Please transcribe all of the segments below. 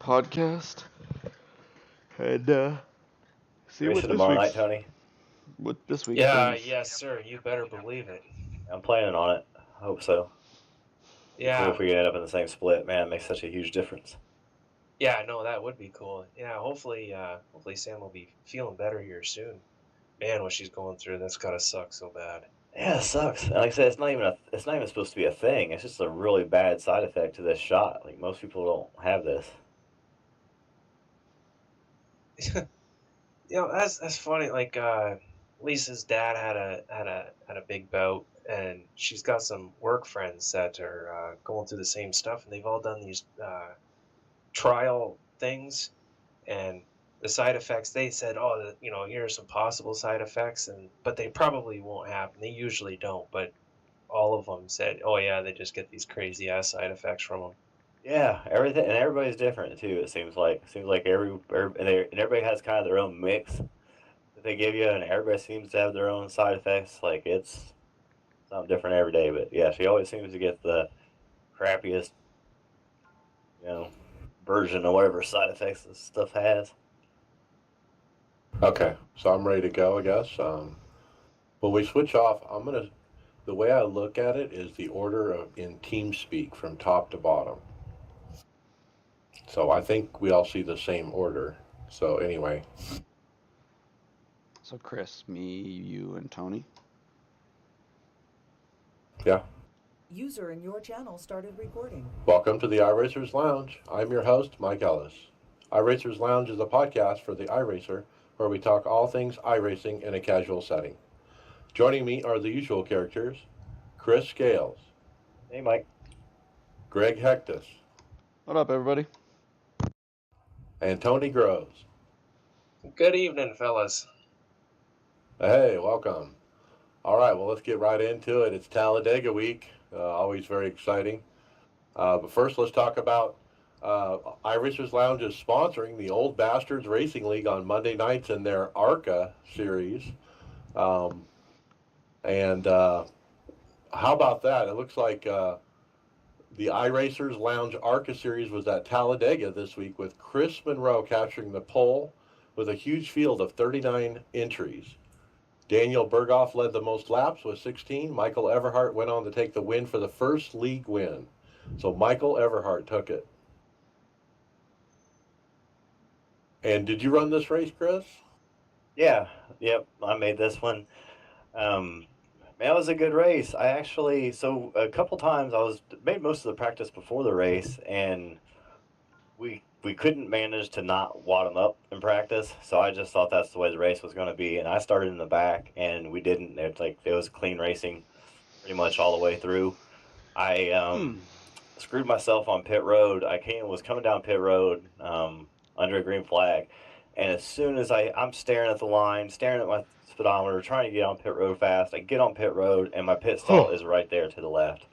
podcast and see Racing tomorrow night, Tony. what this week Yeah, brings. yes, sir. You better believe it. I'm planning on it. I hope so. Yeah, Cool if we end up in the same split. Man, it makes such a huge difference. yeah, no, that would be cool. Yeah, hopefully Sam will be feeling better here soon. Man, what she's going through, that's gotta suck so bad. Yeah, it sucks. And like I said, it's not even supposed to be a thing. It's just a really bad side effect to this shot. Like most people don't have this. That's funny. Like, Lisa's dad had a big bout, and she's got some work friends that are going through the same stuff, and they've all done these trial things, and the side effects they said, oh, here are some possible side effects, but they probably won't happen. They usually don't, but all of them said, oh yeah, they just get these crazy ass side effects from them. Yeah, everything and everybody's different too. It seems like everybody has kind of their own mix that they give you, and everybody seems to have their own side effects. Like it's something different every day. But yeah, she always seems to get the crappiest, you know, version of whatever side effects this stuff has. Okay, so I'm ready to go, I guess. When we switch off, the way I look at it is the order in TeamSpeak from top to bottom. So I think we all see the same order. So anyway, So Chris, me, you, and Tony. yeah. User in your channel started recording. Welcome to the iRacers Lounge. I'm your host, Mike Ellis. iRacers Lounge is a podcast for the iRacer where we talk all things iRacing in a casual setting. Joining me are the usual characters, Chris Scales, Hey, Mike. Greg Hectus, What up, everybody? and Tony Groves. Good evening, fellas. Hey, welcome. All right, well, let's get right into it. It's Talladega week, always very exciting. But first, let's talk about iRacers Lounge is sponsoring the Old Bastards Racing League on Monday nights in their ARCA series. And how about that? It looks like the iRacers Lounge ARCA series was at Talladega this week with Chris Monroe capturing the pole with a huge field of 39 entries. Daniel Berghoff led the most laps with 16. Michael Everhart went on to take the win for the first league win. So Michael Everhart took it. And did you run this race, Chris? Yeah, yep, I made this one. Man, it was a good race. So a couple times made most of the practice before the race, and we couldn't manage to not wad them up in practice. So I just thought that's the way the race was going to be, and I started in the back, and we didn't. It was clean racing, pretty much all the way through. I screwed myself on pit road. Was coming down pit road under a green flag, and as soon as I'm staring at the line, staring at my speedometer, trying to get on pit road fast, I get on pit road, and my pit stall is right there to the left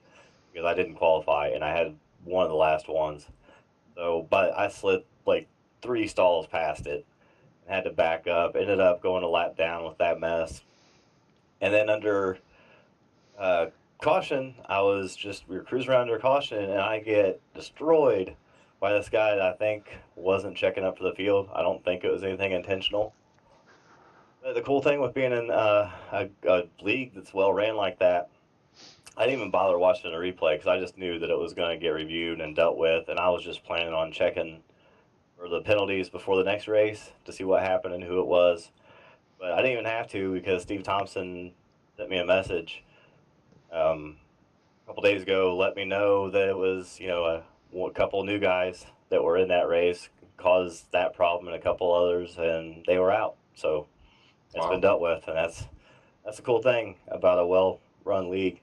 because I didn't qualify, and I had one of the last ones. So, but I slid like 3 stalls past it and had to back up. Ended up going a lap down with that mess. And then under caution, we were cruising around under caution, and I get destroyed by this guy that I think wasn't checking up for the field. I don't think it was anything intentional. But the cool thing with being in a league that's well ran like that, I didn't even bother watching a replay because I just knew that it was going to get reviewed and dealt with, and I was just planning on checking for the penalties before the next race to see what happened and who it was. But I didn't even have to because Steve Thompson sent me a message a couple days ago, let me know that it was a couple new guys that were in that race caused that problem and a couple others, and they were out. So it's been dealt with, and that's the cool thing about a well-run league.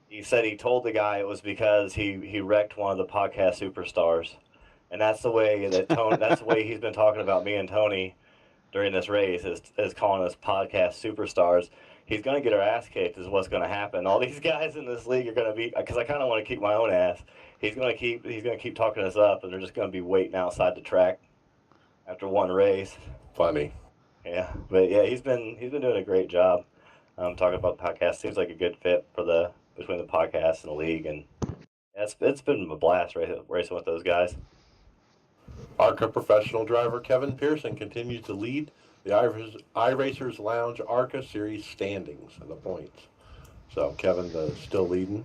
He said he told the guy it was because he wrecked one of the podcast superstars, and that's the way that Tony. That's the way he's been talking about me and Tony during this race is calling us podcast superstars. He's going to get our ass kicked is what's going to happen. All these guys in this league are going to be, because I kind of want to kick my own ass. He's going to keep talking us up, and they're just going to be waiting outside the track after one race. Funny. Yeah, but yeah, he's been doing a great job. Talking about the podcast seems like a good fit for between the podcast and the league, and it's been a blast racing with those guys. ARCA professional driver Kevin Pearson continues to lead the iRacers Lounge ARCA Series standings and the points. So Kevin still leading.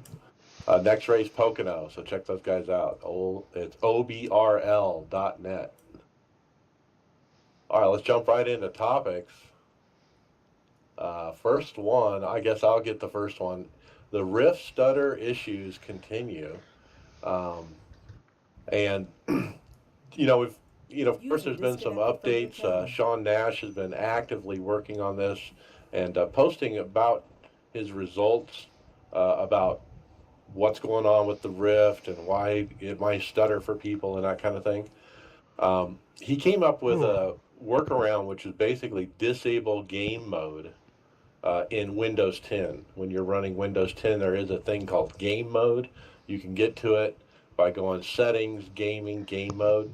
Next race, Pocono. So check those guys out. It's obrl.net. All right, let's jump right into topics. First one, I guess I'll get the first one. The rift stutter issues continue. And, of course, there's been some updates. Sean Nash has been actively working on this and posting about his results, about what's going on with the rift and why it might stutter for people and that kind of thing. He came up with a workaround, which is basically disable game mode in Windows 10. When you're running Windows 10, there is a thing called game mode. You can get to it by going settings, gaming, game mode.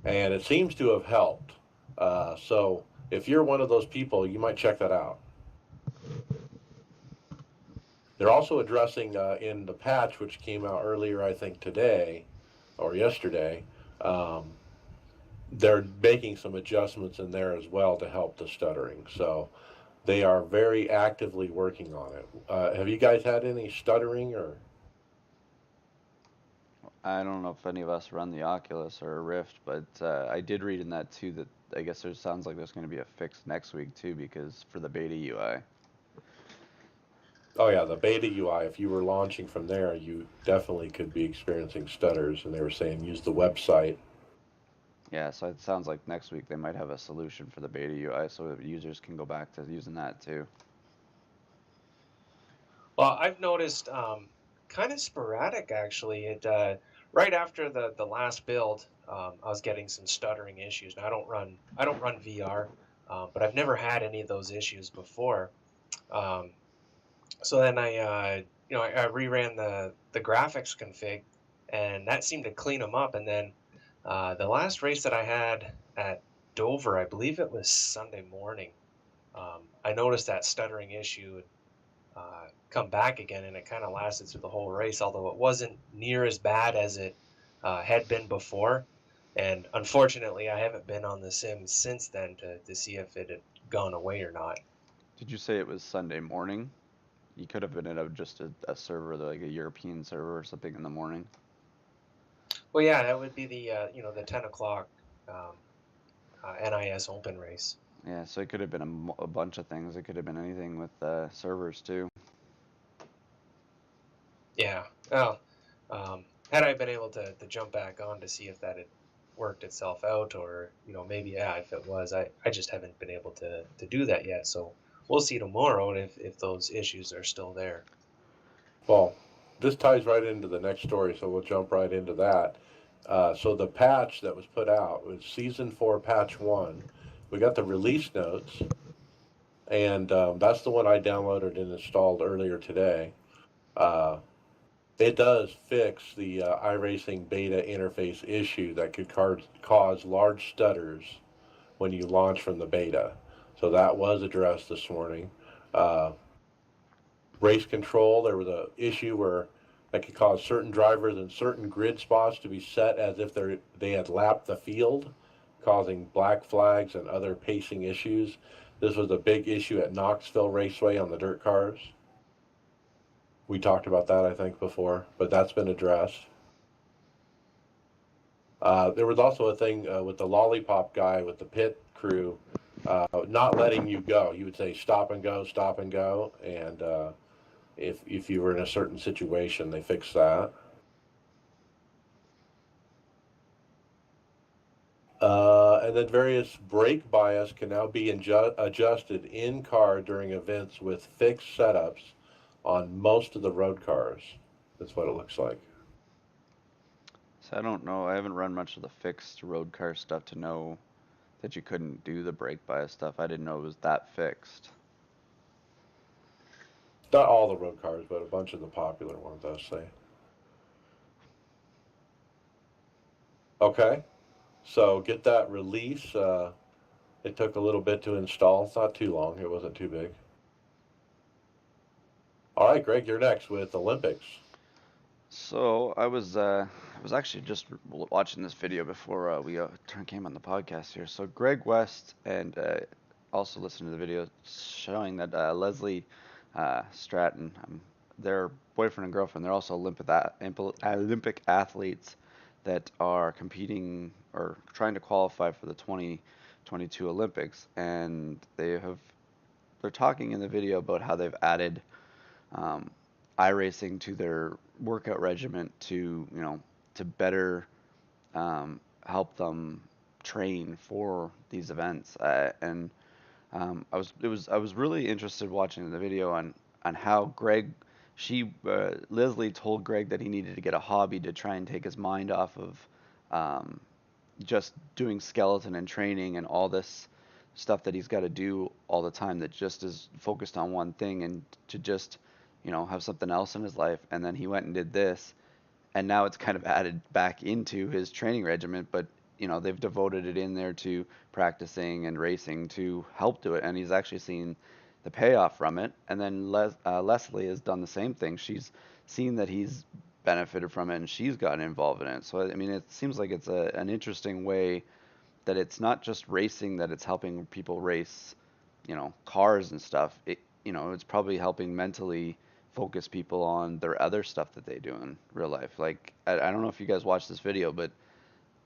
And it seems to have helped. So if you're one of those people, you might check that out. They're also addressing in the patch, which came out earlier, I think today or yesterday, they're making some adjustments in there as well to help the stuttering. So they are very actively working on it. Have you guys had any stuttering or? I don't know if any of us run the Oculus or a Rift, but I did read in that too that I guess there sounds like there's going to be a fix next week too, because for the beta UI. Oh yeah, the beta UI, if you were launching from there, you definitely could be experiencing stutters, and they were saying use the website. Yeah, so it sounds like next week they might have a solution for the beta UI so that users can go back to using that too. Well, I've noticed kind of sporadic actually. It right after the last build, I was getting some stuttering issues. Now I don't run VR, but I've never had any of those issues before. So then I reran the graphics config, and that seemed to clean them up. And then the last race that I had at Dover, I believe it was Sunday morning, I noticed that stuttering issue come back again, and it kind of lasted through the whole race, although it wasn't near as bad as it had been before. And unfortunately, I haven't been on the sim since then to see if it had gone away or not. Did you say it was Sunday morning? You could have been at just a server, like a European server or something in the morning. Well, yeah, that would be the the 10 o'clock NIS Open race. Yeah, so it could have been a bunch of things. It could have been anything with servers too. Yeah. Well, had I been able to jump back on to see if that had worked itself out, or maybe if it was, I just haven't been able to do that yet. So we'll see tomorrow if those issues are still there. Well, this ties right into the next story, so we'll jump right into that. So the patch that was put out was Season 4 Patch 1. We got the release notes, and that's the one I downloaded and installed earlier today. It does fix the iRacing beta interface issue that could cause large stutters when you launch from the beta. So that was addressed this morning. Race control, there was an issue where that could cause certain drivers in certain grid spots to be set as if they had lapped the field, causing black flags and other pacing issues. This was a big issue at Knoxville Raceway on the dirt cars. We talked about that, I think, before, but that's been addressed. There was also a thing with the lollipop guy with the pit crew not letting you go. He would say stop and go, and if you were in a certain situation, they fixed that. And then various brake bias can now be adjusted in-car during events with fixed setups on most of the road cars. That's what it looks like. So I don't know. I haven't run much of the fixed road car stuff to know that you couldn't do the brake bias stuff. I didn't know it was that fixed. Not all the road cars, but a bunch of the popular ones, I'll say. Okay, so get that release. It took a little bit to install. It's not too long. It wasn't too big. All right, Greg, you're next with Olympics. So I was was actually just watching this video before we came on the podcast here. So Greg West and also listened to the video showing that Leslie Stratton, their boyfriend and girlfriend, they're also Olympic athletes that are competing or trying to qualify for the 2022 Olympics, and they're talking in the video about how they've added um, iRacing to their workout regimen to better help them train for these events. And I was really interested watching the video on how Leslie told Greg that he needed to get a hobby to try and take his mind off of um, just doing skeleton and training and all this stuff that he's got to do all the time that just is focused on one thing, and to just have something else in his life. And then he went and did this, and now it's kind of added back into his training regimen, but they've devoted it in there to practicing and racing to help do it, and he's actually seen the payoff from it. And then Leslie has done the same thing. She's seen that he's benefited from it, and she's gotten involved in it. So I mean, it seems like it's an interesting way that it's not just racing, that it's helping people race, cars and stuff. It's probably helping mentally focus people on their other stuff that they do in real life. Like, I don't know if you guys watched this video, but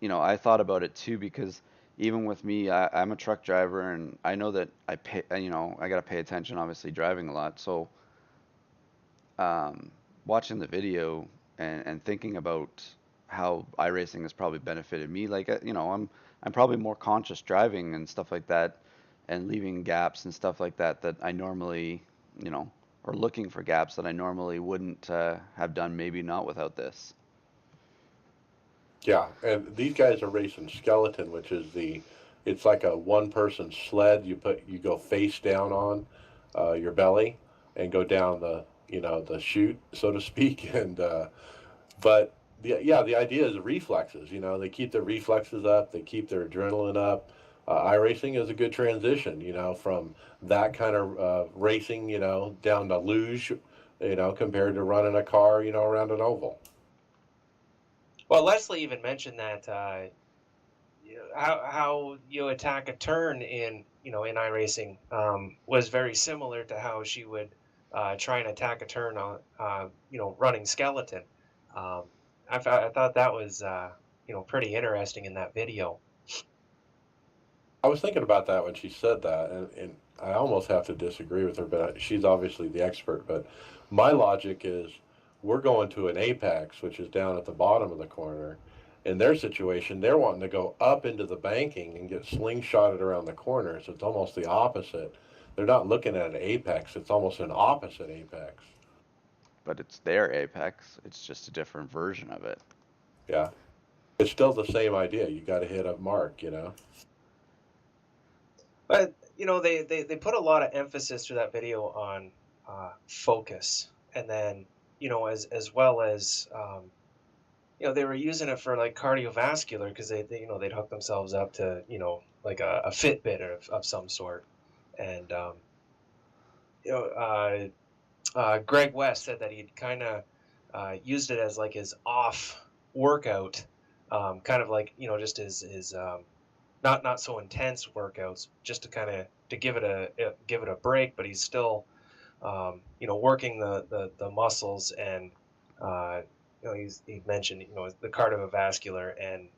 I thought about it too, because even with me, I'm a truck driver, and I know that I got to pay attention, obviously, driving a lot. So, watching the video and thinking about how iRacing has probably benefited me, like, I'm probably more conscious driving and stuff like that, and leaving gaps and stuff like that that I normally, or looking for gaps that I normally wouldn't have done, maybe not without this. Yeah, and these guys are racing skeleton, which is it's like a one-person sled. You go face down on your belly and go down the chute, so to speak. And but the idea is reflexes. They keep their reflexes up, they keep their adrenaline up. iRacing is a good transition, from that kind of racing, down to luge, compared to running a car, around an oval. Well, Leslie even mentioned that how you attack a turn in iRacing was very similar to how she would try and attack a turn on running skeleton. Um, I thought that was pretty interesting in that video. I was thinking about that when she said that, and I almost have to disagree with her, but she's obviously the expert. But my logic is we're going to an apex, which is down at the bottom of the corner. In their situation, they're wanting to go up into the banking and get slingshotted around the corner, so it's almost the opposite. They're not looking at an apex, it's almost an opposite apex. But it's their apex, it's just a different version of it. Yeah. It's still the same idea. You got to hit a mark, But they put a lot of emphasis through that video on focus, and then as well as they were using it for like cardiovascular, because they'd hook themselves up to like a Fitbit of some sort. And Greg West said that he'd kind of used it as like his off workout, kind of like just his not so intense workouts, just to kind of to give it a break, but he's still working the muscles, and he mentioned the cardiovascular and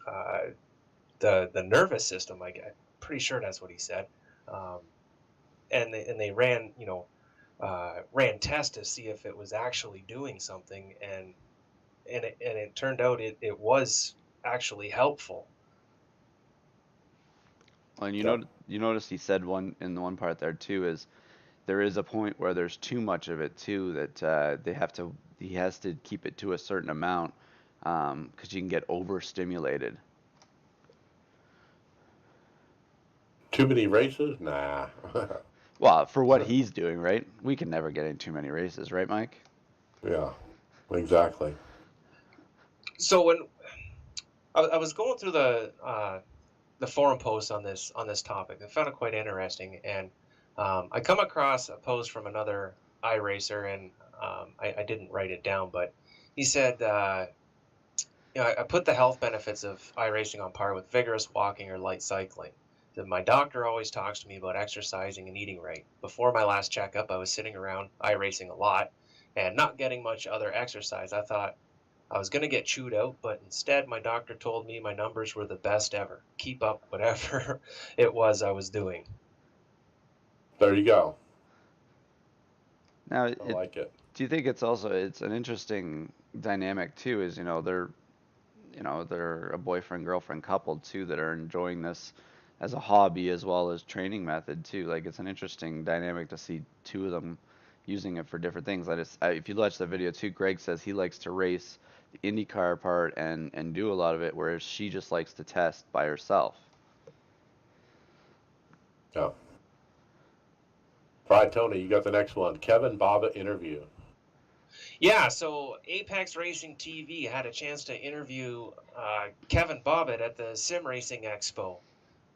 uh, the nervous system. I'm pretty sure that's what he said. And they ran ran tests to see if it was actually doing something, and it turned out it was actually helpful. And Yeah. you notice he said one in the one part there too, is there is a point where there's too much of it too, that he has to keep it to a certain amount, because you can get overstimulated. Too many races? Nah. Well, for what he's doing, right? We can never get in too many races, right, Mike? Yeah, exactly. So when I was going through the forum posts on this topic, I found it quite interesting, and I come across a post from another iRacer, and I didn't write it down, but he said, I put the health benefits of iRacing on par with vigorous walking or light cycling. My doctor always talks to me about exercising and eating right. Before my last checkup, I was sitting around iRacing a lot and not getting much other exercise. I thought I was going to get chewed out, but instead, my doctor told me my numbers were the best ever. Keep up whatever it was I was doing. There you go. Now, I like it. do you think it's an interesting dynamic too? Is they're a boyfriend girlfriend couple too that are enjoying this as a hobby as well as training method too. Like it's an interesting dynamic to see two of them using it for different things. If you watch the video too, Greg says he likes to race the IndyCar part and do a lot of it, whereas she just likes to test by herself. Yeah. All right, Tony, you got the next one. Kevin Bobbitt interview. Yeah, so Apex Racing TV had a chance to interview Kevin Bobbitt at the Sim Racing Expo.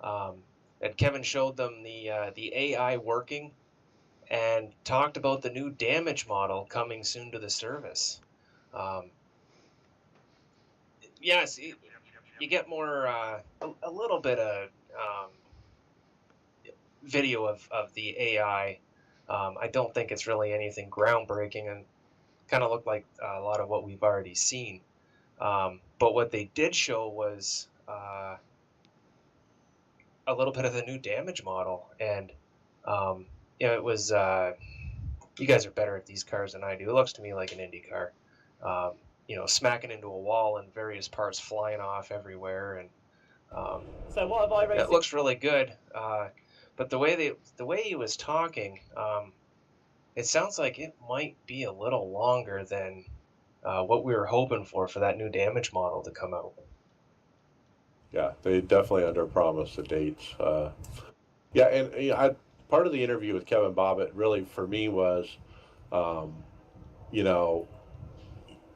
And Kevin showed them the AI working and talked about the new damage model coming soon to the service. Yes, you get more a little bit of video of the AI. I don't think it's really anything groundbreaking and kind of looked like a lot of what we've already seen. But what they did show was a little bit of the new damage model, and it was. You guys are better at these cars than I do. It looks to me like an Indy car. Smacking into a wall and various parts flying off everywhere, and So what have I raced? it looks really good. But the way he was talking, it sounds like it might be a little longer than what we were hoping for that new damage model to come out. Yeah, they definitely underpromised the dates. Yeah, and part of the interview with Kevin Bobbitt really for me was, um, you know,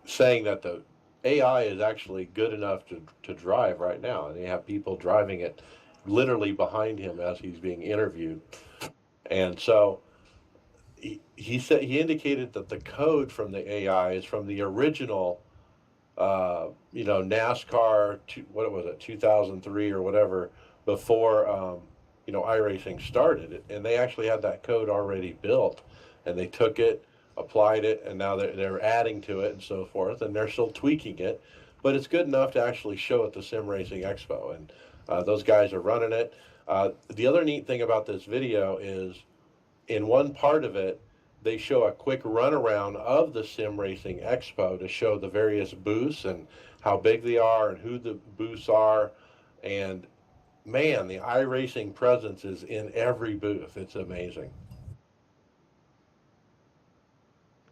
saying that the AI is actually good enough to drive right now, and they have people driving it literally behind him as he's being interviewed. And so he said he indicated that the code from the AI is from the original, NASCAR. What was it, 2003 or whatever, before iRacing started, and they actually had that code already built, and they took it, applied it, and now they're adding to it and so forth, and they're still tweaking it, but it's good enough to actually show at the Sim Racing Expo, and those guys are running it. The other neat thing about this video is in one part of it, they show a quick runaround of the Sim Racing Expo to show the various booths and how big they are and who the booths are. And man, the iRacing presence is in every booth. It's amazing.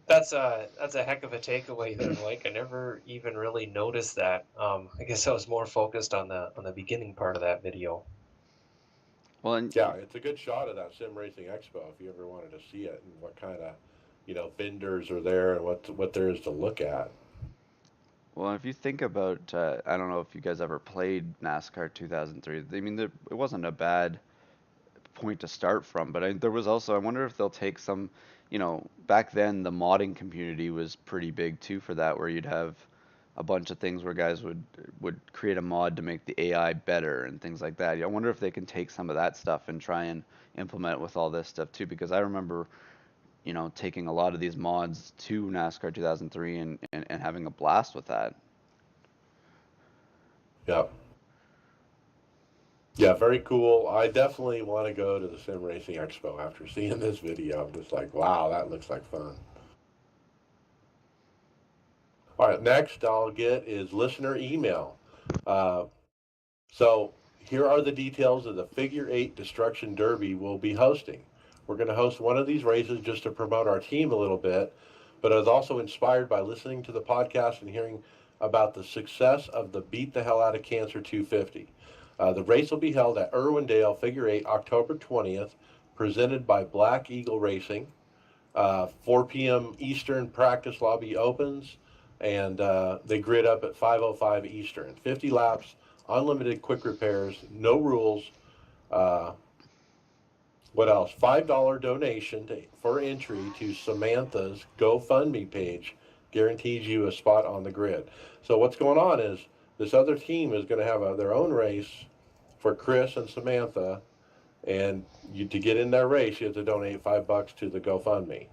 That's a heck of a takeaway there, Mike. I never even really noticed that. I guess I was more focused on the beginning part of that video. Well, and Yeah, it's a good shot of that Sim Racing Expo if you ever wanted to see it and what kind of, vendors are there and what there is to look at. Well, if you think about, I don't know if you guys ever played NASCAR 2003. I mean, it wasn't a bad point to start from, but there was also, I wonder if they'll take some, back then the modding community was pretty big too for that, where you'd have a bunch of things where guys would create a mod to make the AI better and things like that. I wonder if they can take some of that stuff and try and implement it with all this stuff too, because I remember, taking a lot of these mods to NASCAR 2003 and having a blast with that. Yeah. Yeah, very cool. I definitely want to go to the Sim Racing Expo after seeing this video. I'm just like, wow, that looks like fun. All right, next I'll get is listener email. So here are the details of the Figure 8 Destruction Derby we'll be hosting. We're going to host one of these races just to promote our team a little bit, but I was also inspired by listening to the podcast and hearing about the success of the Beat the Hell Out of Cancer 250. The race will be held at Irwindale Figure 8 October 20th, presented by Black Eagle Racing. 4 p.m. Eastern practice lobby opens, and they grid up at 5:05 Eastern. 50 laps, unlimited quick repairs, no rules. What else? $5 donation for entry to Samantha's GoFundMe page guarantees you a spot on the grid. So what's going on is this other team is going to have their own race for Chris and Samantha, and to get in their race, you have to donate $5 to the GoFundMe.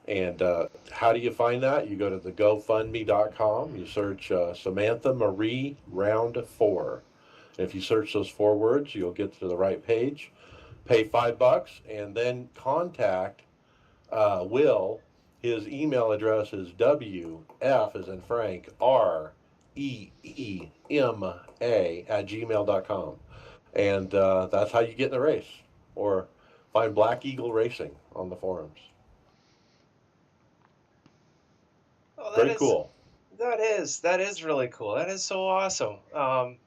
And how do you find that? You go to the GoFundMe.com. You search Samantha Marie Round 4. And if you search those 4 words, you'll get to the right page. Pay $5, and then contact Will. His email address is WF as in Frank REEMA at gmail.com. And that's how you get in the race. Or find Black Eagle Racing on the forums. Oh, Pretty cool. That is really cool. That is so awesome. And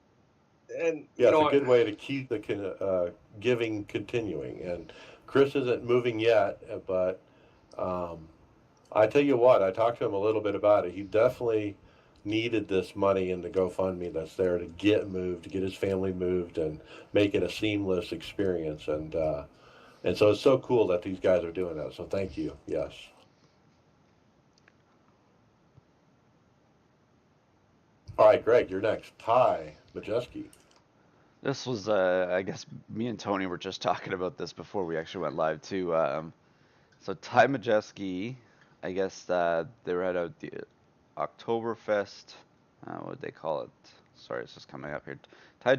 Yeah, you know, it's a good way to keep the giving continuing. And Chris isn't moving yet, but I tell you what, I talked to him a little bit about it. He definitely needed this money in the GoFundMe that's there to get moved, to get his family moved, and make it a seamless experience. And so it's so cool that these guys are doing that. So thank you. Yes. All right, Greg, you're next. Ty Majeski. This was, I guess, me and Tony were just talking about this before we actually went live too. So Ty Majeski, I guess they were at the Oktoberfest. What would they call it? Sorry, it's just coming up here. Ty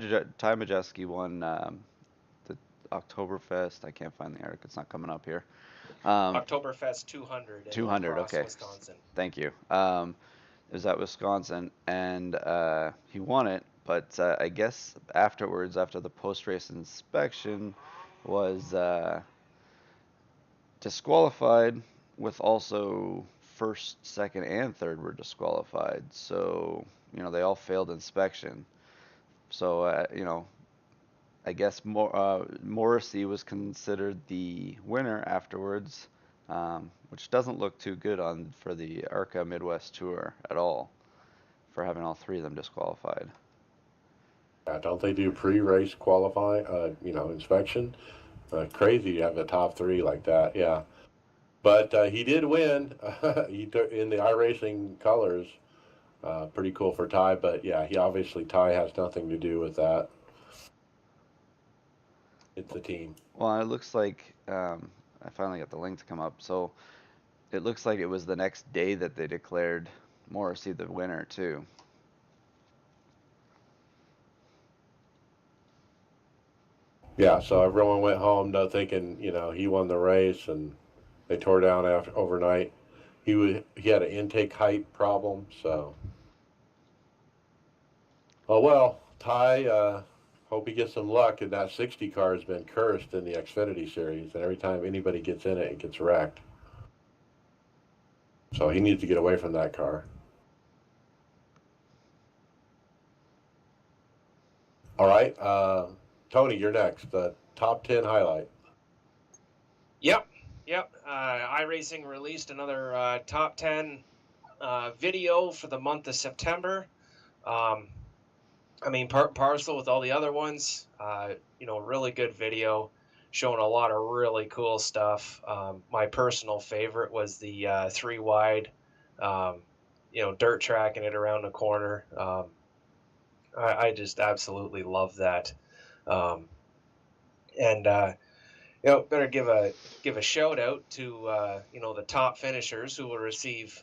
Majeski won the Oktoberfest. I can't find the article. It's not coming up here. Oktoberfest 200 in 200. La Crosse, Okay. Wisconsin. Thank you. It was at Wisconsin, and he won it. But I guess afterwards, after the post-race inspection, was disqualified, with also first, second, and third were disqualified. So, they all failed inspection. So, I guess Morrissey was considered the winner afterwards, which doesn't look too good for the ARCA Midwest Tour at all, for having all 3 of them disqualified. Don't they do pre-race inspection? Crazy to have the top 3 like that, yeah. But he did win. He took in the iRacing colors. Pretty cool for Ty, but yeah, Ty has nothing to do with that. It's the team. Well, it looks like I finally got the link to come up. So it looks like it was the next day that they declared Morrissey the winner too. Yeah, so everyone went home thinking, he won the race, and they tore down overnight. He had an intake height problem, so. Oh well, Ty. Hope he gets some luck. And that 60 car has been cursed in the Xfinity series, and every time anybody gets in it, it gets wrecked. So he needs to get away from that car. All right, Tony, you're next. The top 10 highlight. Yep. iRacing released another top 10 video for the month of September. Parcel with all the other ones. Really good video, showing a lot of really cool stuff. My personal favorite was the 3 wide, dirt tracking it around the corner. I just absolutely love that. Better give a shout out to the top finishers who will receive,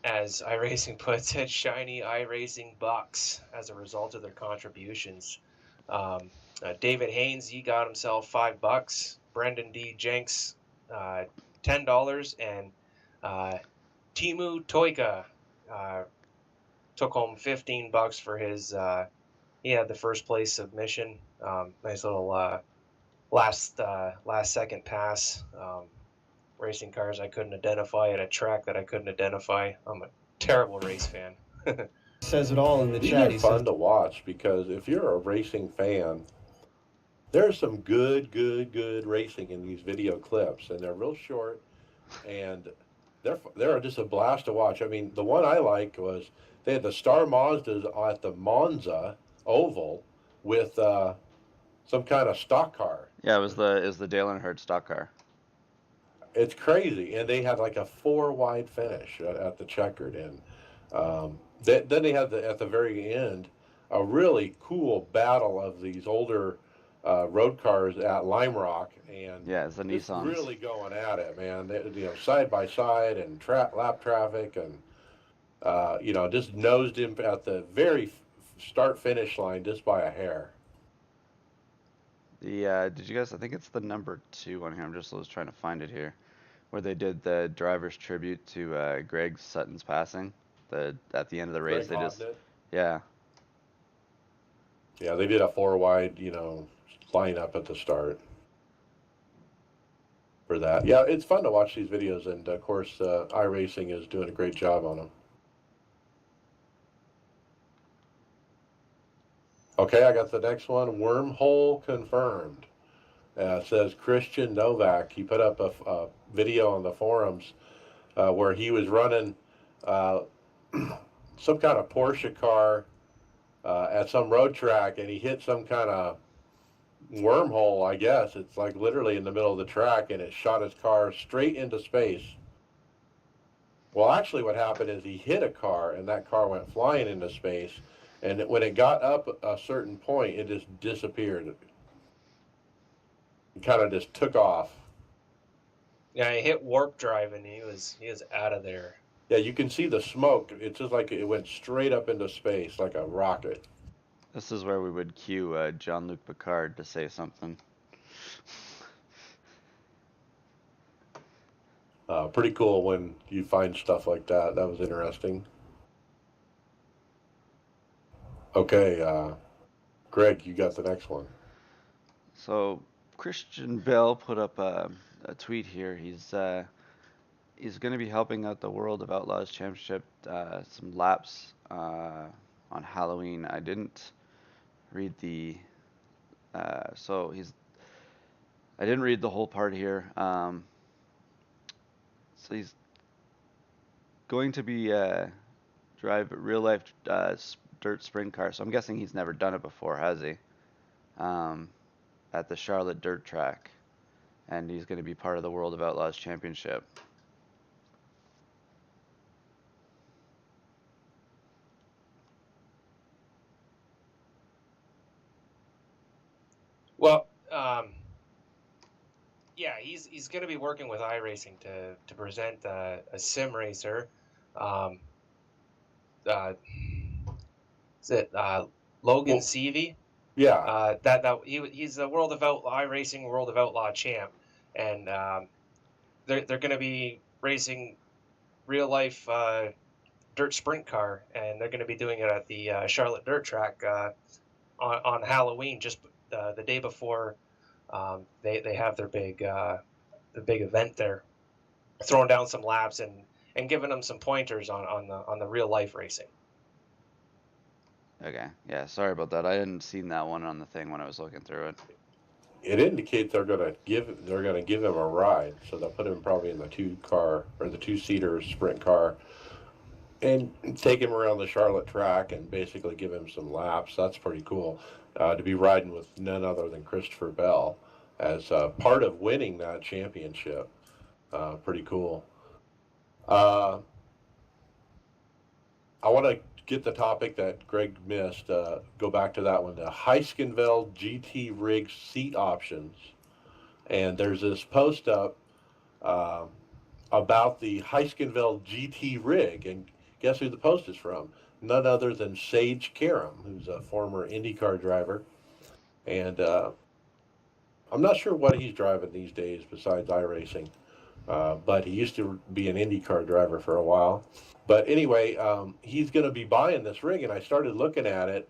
as iRacing puts it, shiny iRacing bucks as a result of their contributions. David Haynes, he got himself $5. Brendan D. Jenks, $10, and Timu Toika took home $15 for his. He had the first place submission. Nice little last second pass. Racing cars I couldn't identify at a track that I couldn't identify. I'm a terrible race fan. Says it all in the These chat. are fun to watch, because if you're a racing fan, there's some good racing in these video clips, and they're real short, and they're just a blast to watch. I mean, the one I liked was they had the Star Mazdas at the Monza Oval with some kind of stock car. Yeah, it was the Dale Earnhardt stock car. It's crazy, and they had like a 4 wide finish at the checkered, and then they had at the very end a really cool battle of these older road cars at Lime Rock, and Yeah, it's the just Nissans. really going at it, man. Side by side and lap traffic, and just nosed him at the very start finish line just by a hair. Did you guys? I think it's the number 2 on here. I'm just was trying to find it here, where they did the driver's tribute to Greg Sutton's passing. At the end of the race, Greg they just Hodnett. yeah. Yeah, they did a 4 wide, lineup at the start for that. Yeah, it's fun to watch these videos, and of course, iRacing is doing a great job on them. Okay, I got the next one. Wormhole confirmed. It says Christian Novak. He put up a video on the forums where he was running some kind of Porsche car at some road track, and he hit some kind of wormhole, I guess. It's like literally in the middle of the track, and it shot his car straight into space. Well, actually, what happened is he hit a car, and that car went flying into space. And when it got up a certain point, it just disappeared. It kind of just took off. Yeah, he hit warp drive and he was out of there. Yeah, you can see the smoke. It's just like it went straight up into space like a rocket. This is where we would cue Jean-Luc Picard to say something. Pretty cool when you find stuff like that. That was interesting. Okay, Greg, you got the next one. So Christian Bell put up a tweet here. He's going to be helping out the World of Outlaws Championship some laps on Halloween. I didn't read the I didn't read the whole part here. So he's going to be drive a real life dirt sprint car. So I'm guessing he's never done it before, has he? At the Charlotte dirt track, and he's going to be part of the World of Outlaws Championship. Well, yeah, he's going to be working with iRacing to present a sim racer. Is it Logan Seavey? Yeah. He's the World of Outlaw iRacing World of Outlaw champ, and they're going to be racing real life dirt sprint car, and they're going to be doing it at the Charlotte dirt track on Halloween, just the day before they have their big event there, throwing down some laps and giving them some pointers on the real life racing. Okay, yeah, sorry about that. I hadn't seen that one on the thing when I was looking through it. It indicates they're gonna give him a ride, so they'll put him probably in the 2-seater sprint car, and take him around the Charlotte track and basically give him some laps. That's pretty cool. To be riding with none other than Christopher Bell as part of winning that championship. Pretty cool. I want to get the topic that Greg missed. Go back to that one. The Heiskenveld GT rig seat options. And there's this post up about the Heiskenveld GT rig. And guess who the post is from? None other than Sage Karam, who's a former IndyCar driver. And I'm not sure what he's driving these days besides iRacing. But he used to be an IndyCar driver for a while. But anyway, he's going to be buying this rig, and I started looking at it,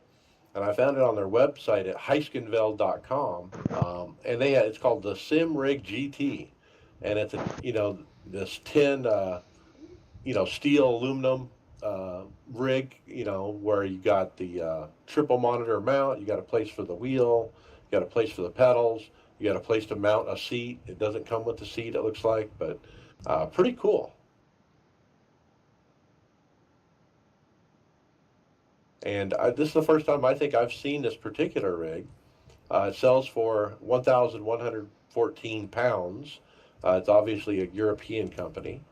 and I found it on their website at heiskenveld.com, and it's called the Sim Rig GT, and it's this tin steel aluminum rig, where you got the triple monitor mount, you got a place for the wheel, you got a place for the pedals, you got a place to mount a seat. It doesn't come with the seat, it looks like, but pretty cool. And this is the first time I think I've seen this particular rig. It sells for 1,114 pounds. It's obviously a European company.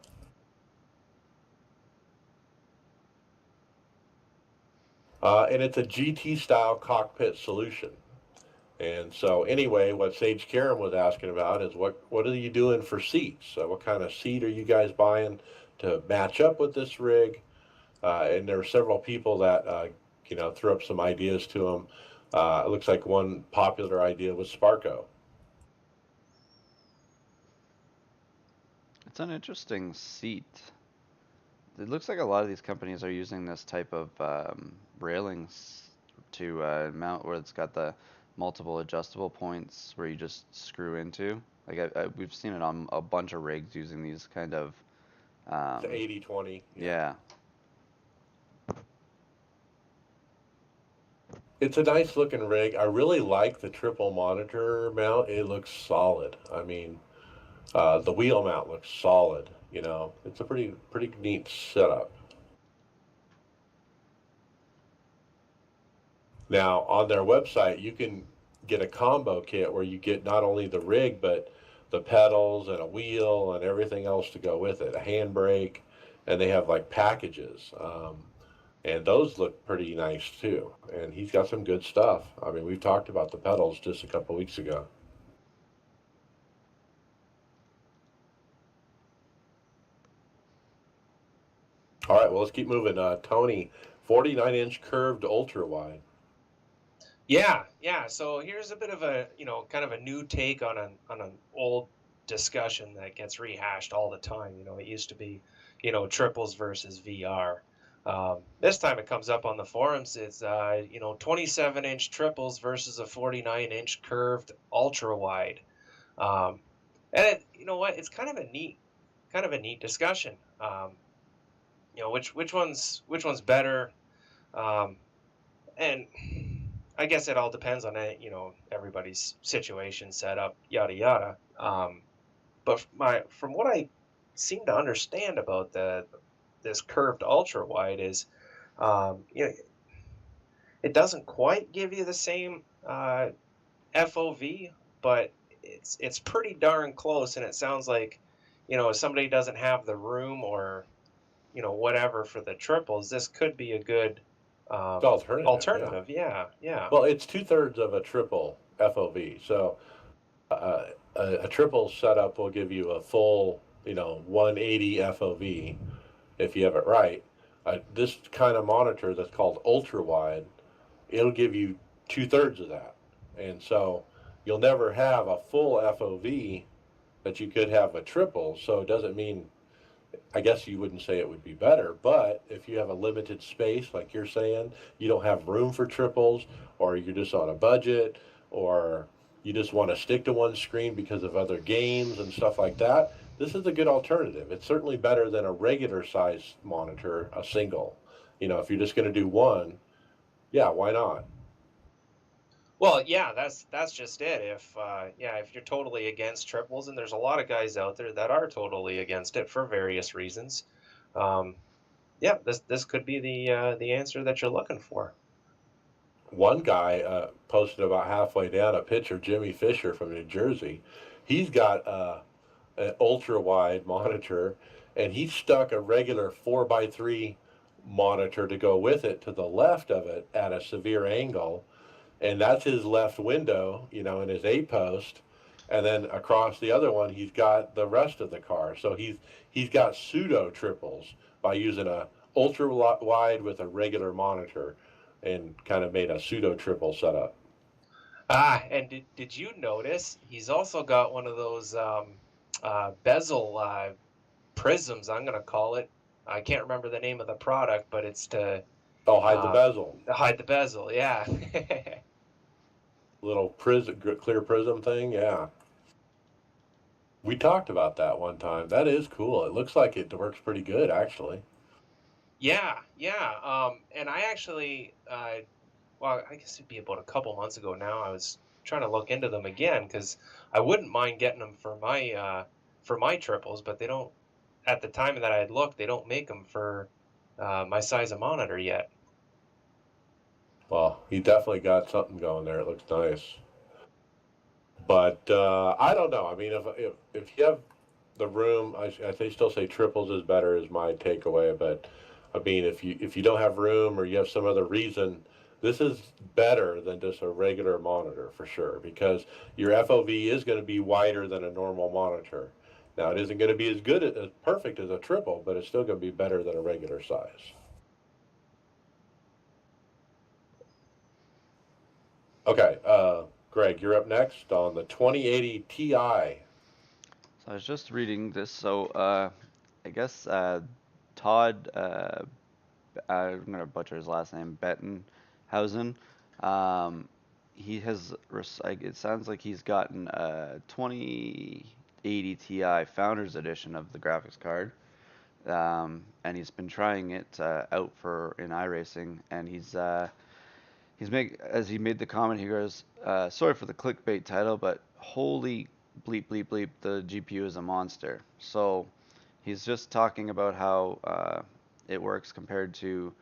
And it's a GT style cockpit solution. And so, anyway, what Sage Karam was asking about is what are you doing for seats? So what kind of seat are you guys buying to match up with this rig? And there were several people that threw up some ideas to him. It looks like one popular idea was Sparco. It's an interesting seat. It looks like a lot of these companies are using this type of railings to mount where it's got the multiple adjustable points where you just screw into. Like we've seen it on a bunch of rigs using these kind of The 80-20. yeah. It's a nice looking rig. I really like the triple monitor mount. It looks solid. I mean, the wheel mount looks solid. It's a pretty neat setup. Now, on their website, you can get a combo kit where you get not only the rig, but the pedals and a wheel and everything else to go with it, a handbrake, and they have like packages. And those look pretty nice too. And he's got some good stuff. I mean, we've talked about the pedals just a couple weeks ago. All right, well, let's keep moving. Tony, 49-inch curved ultra wide. Yeah. So here's a bit of a kind of a new take on an old discussion that gets rehashed all the time. It used to be, triples versus VR. This time it comes up on the forums. It's 27-inch triples versus a 49-inch curved ultra wide. And you know what? It's kind of a neat discussion. Which one's better? And I guess it all depends on everybody's situation, setup, yada yada. But from what I seem to understand about this curved ultra wide is, it doesn't quite give you the same FOV, but it's pretty darn close, and it sounds like, if somebody doesn't have the room or whatever for the triples, this could be a good alternative. Yeah. Well, it's 2/3 of a triple FOV. So a triple setup will give you a full 180 FOV if you have it right. This kind of monitor that's called ultra wide, it'll give you 2/3 of that. And so you'll never have a full FOV that you could have a triple. So it doesn't mean, I guess you wouldn't say it would be better, but if you have a limited space, like you're saying, you don't have room for triples, or you're just on a budget, or you just want to stick to one screen because of other games and stuff like that, this is a good alternative. It's certainly better than a regular size monitor, a single. If you're just going to do one, yeah, why not? Well, yeah, that's just it. If you're totally against triples, and there's a lot of guys out there that are totally against it for various reasons, this could be the answer that you're looking for. One guy posted about halfway down a picture, Jimmy Fisher from New Jersey. He's got an ultra wide monitor, and he stuck a regular 4x3 monitor to go with it to the left of it at a severe angle, and that's his left window, in his 8-post, and then across the other one he's got the rest of the car. So he's got pseudo triples by using a ultra wide with a regular monitor, and kind of made a pseudo triple setup. And did you notice he's also got one of those bezel prisms, I'm going to call it. I can't remember the name of the product, but it's to hide the bezel. Hide the bezel, yeah. Little clear prism thing, yeah. We talked about that one time. That is cool. It looks like it works pretty good, actually. Yeah. And I actually, I guess it'd be about a couple months ago now, I was trying to look into them again, because I wouldn't mind getting them for my triples, but they don't, at the time that I had looked, they don't make them for my size of monitor yet. Well, he definitely got something going there. It looks nice. But I don't know. I mean, if you have the room. I still say triples is better is my takeaway. But I mean, if you don't have room or you have some other reason, this is better than just a regular monitor for sure because your FOV is going to be wider than a normal monitor. Now it isn't going to be as good as perfect as a triple, but it's still going to be better than a regular size. Okay, Greg, you're up next on the 2080 Ti. So I was just reading this. So I guess Todd, I'm gonna butcher his last name, Bettenhausen. Um, he has, like, it sounds like he's gotten a 2080 Ti Founders Edition of the graphics card, and he's been trying it out for in iRacing, and as he made the comment, he goes, "Sorry for the clickbait title, but holy bleep bleep bleep, the GPU is a monster." So he's just talking about how it works compared to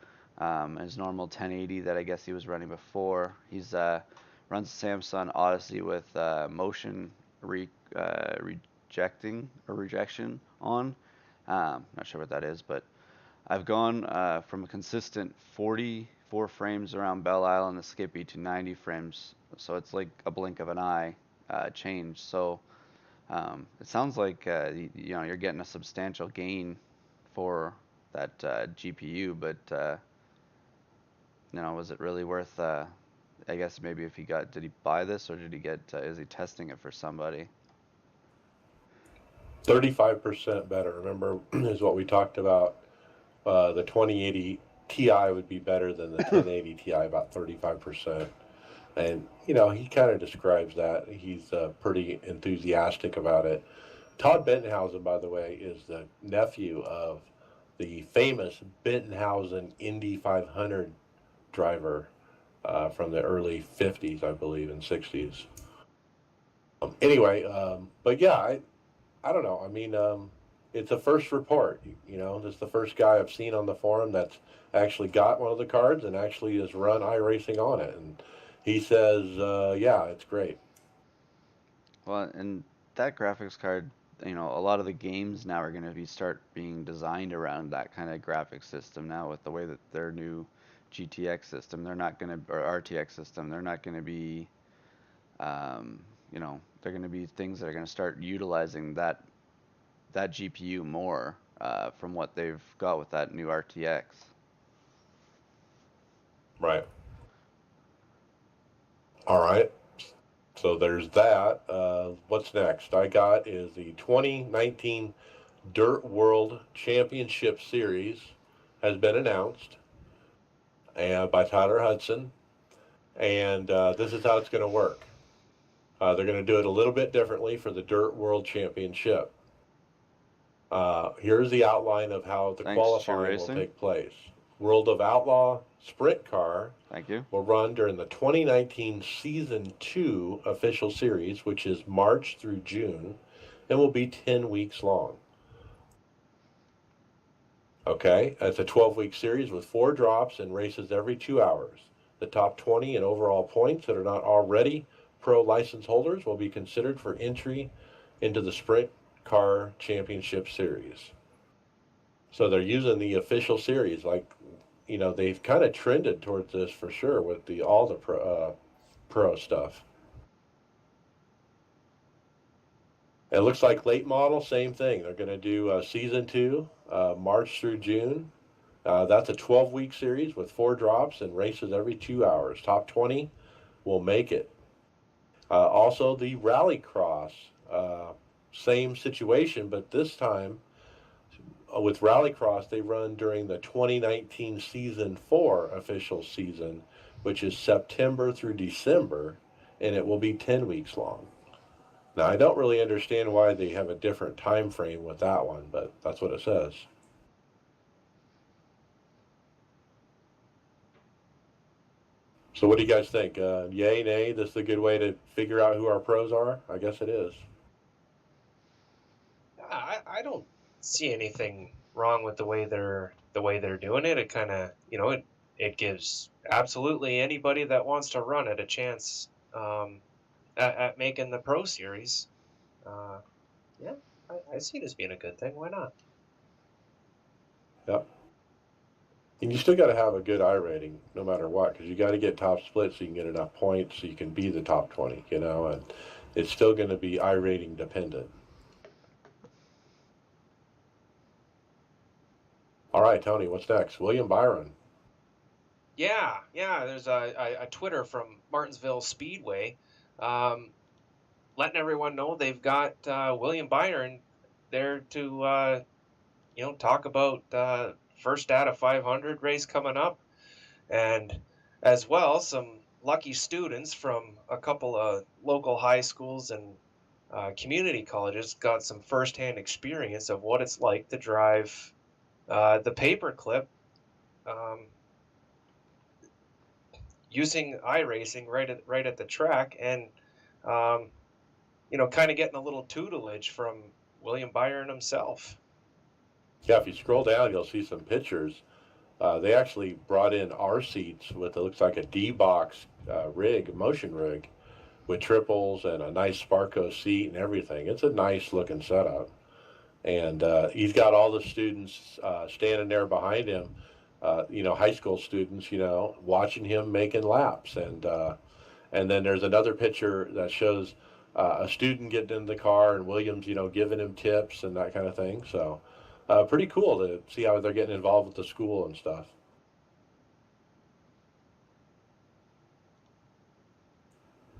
his normal 1080 that I guess he was running before. He's runs Samsung Odyssey with motion rejecting or rejection on. Not sure what that is, but I've gone from a consistent 44 frames around Belle Isle and the Skippy to 90 frames, so it's like a blink of an eye change. So it sounds like you're getting a substantial gain for that GPU, but was it really worth? I guess maybe if did he buy this or did he get? Is he testing it for somebody? 35% better. Remember, is what we talked about. The 2080 Ti would be better than the 1080 Ti, about 35%. And, he kind of describes that. He's pretty enthusiastic about it. Todd Bentenhausen, by the way, is the nephew of the famous Bentenhausen Indy 500 driver from the early 50s, I believe, and 60s. Anyway, but yeah, I don't know. I mean, it's a first report. This is the first guy I've seen on the forum that's actually got one of the cards and actually has run iRacing on it. And he says, yeah, it's great. Well, and that graphics card, a lot of the games now are going to start being designed around that kind of graphics system now with the way that their new GTX system, they're not going to, or RTX system, they're not going to be, they're going to be things that are going to start utilizing that GPU more from what they've got with that new RTX. Right. All right. So there's that. What's next? I got is the 2019 Dirt World Championship Series has been announced and by Tyler Hudson, and this is how it's going to work. They're going to do it a little bit differently for the Dirt World Championship. Here's the outline of how the qualifying will take place. World of Outlaw Sprint Car will run during the 2019 Season 2 official series, which is March through June, and will be 10 weeks long. Okay, it's a 12-week series with 4 drops and races every 2 hours. The top 20 in overall points that are not already pro license holders will be considered for entry into the Sprint Car Championship Series. So they're using the official series, like, they've kind of trended towards this for sure with all the pro stuff. It looks like late model, same thing. They're going to do Season 2, March through June. That's a 12-week series with 4 drops and races every 2 hours. Top 20 will make it. Also, the Rallycross, same situation, but this time with Rallycross, they run during the 2019 Season 4 official season, which is September through December, and it will be 10 weeks long. Now, I don't really understand why they have a different time frame with that one, but that's what it says. So what do you guys think? Yay, nay, this is a good way to figure out who our pros are? I guess it is. I don't see anything wrong with the way they're doing it. It kind of it gives absolutely anybody that wants to run it a chance at making the Pro Series. Yeah, I see it as being a good thing. Why not? Yep. And you still got to have a good I rating no matter what, because you got to get top split so you can get enough points so you can be the top 20, and it's still going to be I rating dependent. All right, Tony, what's next? William Byron. Yeah. There's a Twitter from Martinsville Speedway, letting everyone know they've got William Byron there to talk about first out of 500 race coming up, and as well some lucky students from a couple of local high schools and community colleges got some firsthand experience of what it's like to drive the paperclip, um, using iRacing right at the track, and um, kind of getting a little tutelage from William Byron himself. Yeah, if you scroll down, you'll see some pictures. They actually brought in R seats with it looks like a D-box rig, motion rig, with triples and a nice Sparco seat and everything. It's a nice looking setup. And he's got all the students standing there behind him, high school students, watching him making laps. And then there's another picture that shows a student getting in the car and Williams, giving him tips and that kind of thing. So pretty cool to see how they're getting involved with the school and stuff.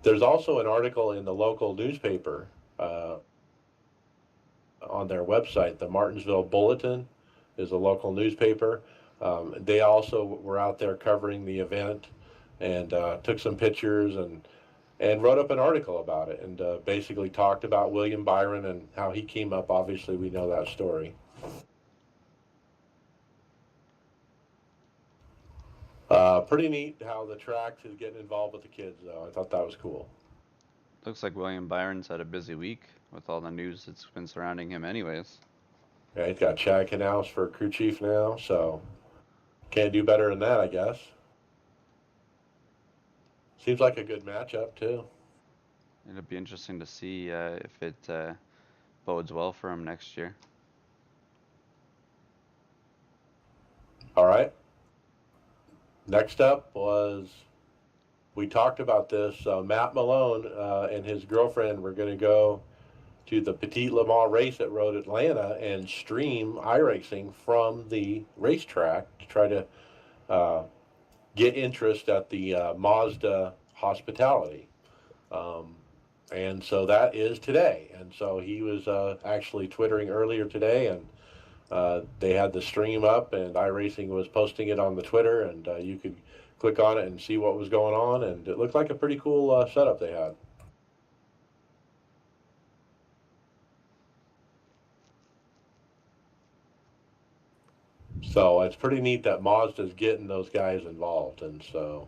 There's also an article in the local newspaper on their website. The Martinsville Bulletin is a local newspaper. They also were out there covering the event and took some pictures and wrote up an article about it and basically talked about William Byron and how he came up. Obviously, we know that story. Pretty neat how the track is getting involved with the kids, though. I thought that was cool. Looks like William Byron's had a busy week with all the news that's been surrounding him anyways. Yeah, he's got Chad Canals for crew chief now, so can't do better than that, I guess. Seems like a good matchup, too. It'll be interesting to see if it bodes well for him next year. All right. Next up was, we talked about this, Matt Malone and his girlfriend were going to go to the Petit Le Mans race at Road Atlanta and stream iRacing from the racetrack to try to get interest at the Mazda hospitality. And so that is today. And so he was actually twittering earlier today, and they had the stream up, and iRacing was posting it on the Twitter, and you could click on it and see what was going on, and it looked like a pretty cool setup they had. So it's pretty neat that Mazda's getting those guys involved, and so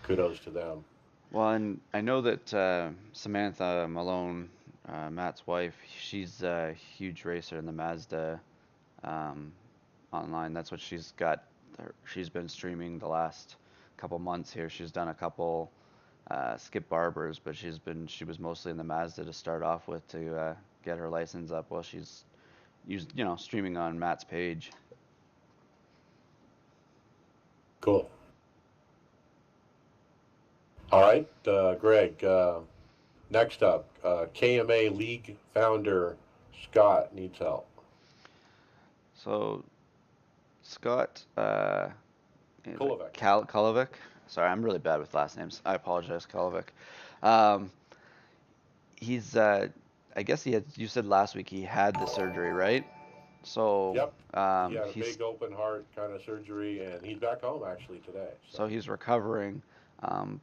kudos to them. Well, and I know that Samantha Malone, Matt's wife, she's a huge racer in the Mazda online. That's what she's got. She's been streaming the last couple months here. She's done a couple Skip Barbers, but she was mostly in the Mazda to start off with to get her license up while she's streaming on Matt's page. Cool. All right, Greg, next up, KMA League founder Scott needs help. So, Scott Kulovic. Kulovic. Sorry, I'm really bad with last names. I apologize, Kulovic. He's, I guess you said last week he had the surgery, right? So, Yep. He had a he's big open heart kind of surgery, and he's back home actually today. so he's recovering.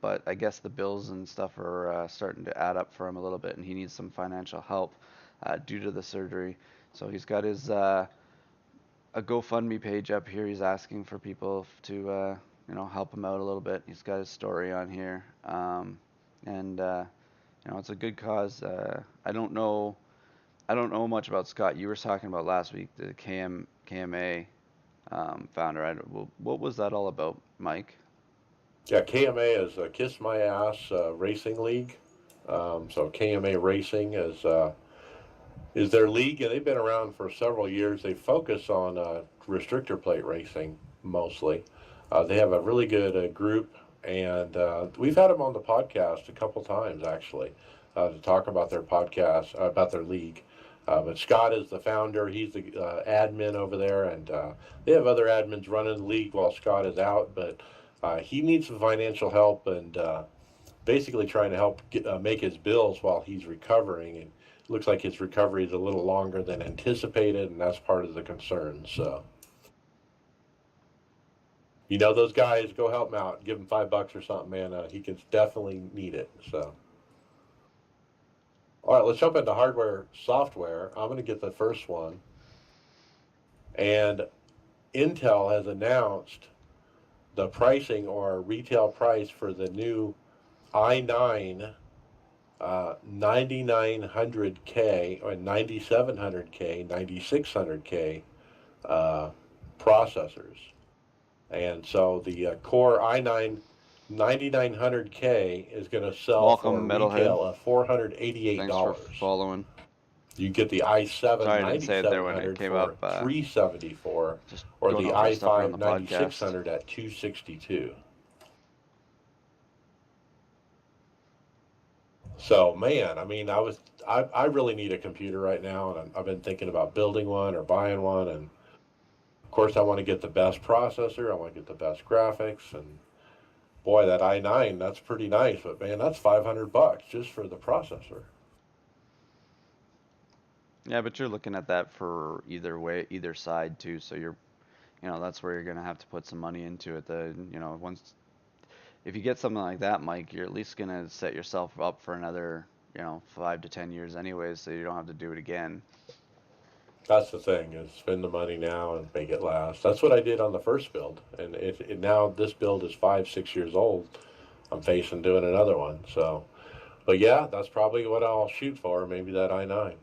But I guess the bills and stuff are starting to add up for him a little bit, and he needs some financial help due to the surgery. So he's got his a GoFundMe page up here. He's asking for people to help him out a little bit. He's got his story on here, and it's a good cause. I don't know much about Scott. You were talking about last week the KMA founder. What was that all about, Mike? Yeah, KMA is a Kiss My Ass Racing League. So KMA Racing is is their league, and they've been around for several years. They focus on restrictor plate racing mostly. They have a really good group, and we've had them on the podcast a couple times actually to talk about their podcast, about their league. But Scott is the founder. He's the admin over there, and they have other admins running the league while Scott is out. But he needs some financial help, and basically trying to help make his bills while he's recovering. And it looks like his recovery is a little longer than anticipated, and that's part of the concern. So, you know, those guys, go help him out. Give him $5 or something, man. He can definitely need it. So, all right, let's jump into hardware, software. I'm going to get the first one. And Intel has announced the pricing or retail price for the new i9 9900K or 9700K, 9600K processors. And so the Core i9 9900K is going to sell for a Welcome, Metalhead. retail of $488. Thanks for following. You get the i7 Sorry, I didn't say it there when it 9700 came for up. $374, or Just the going over stuff on i5 the podcast. 9600 at $262. So, man, I mean, I really need a computer right now, and I've been thinking about building one or buying one. And of course, I want to get the best processor. I want to get the best graphics. And boy, that i9, that's pretty nice. But man, that's $500 just for the processor. Yeah, but you're looking at that for either way, either side too. So that's where you're gonna have to put some money into it. If you get something like that, Mike, you're at least gonna set yourself up for another, 5 to 10 years anyways, so you don't have to do it again. That's the thing, is spend the money now and make it last. That's what I did on the first build. And now this build is 5, 6 years old. I'm facing doing another one. So, but yeah, that's probably what I'll shoot for. Maybe that i9.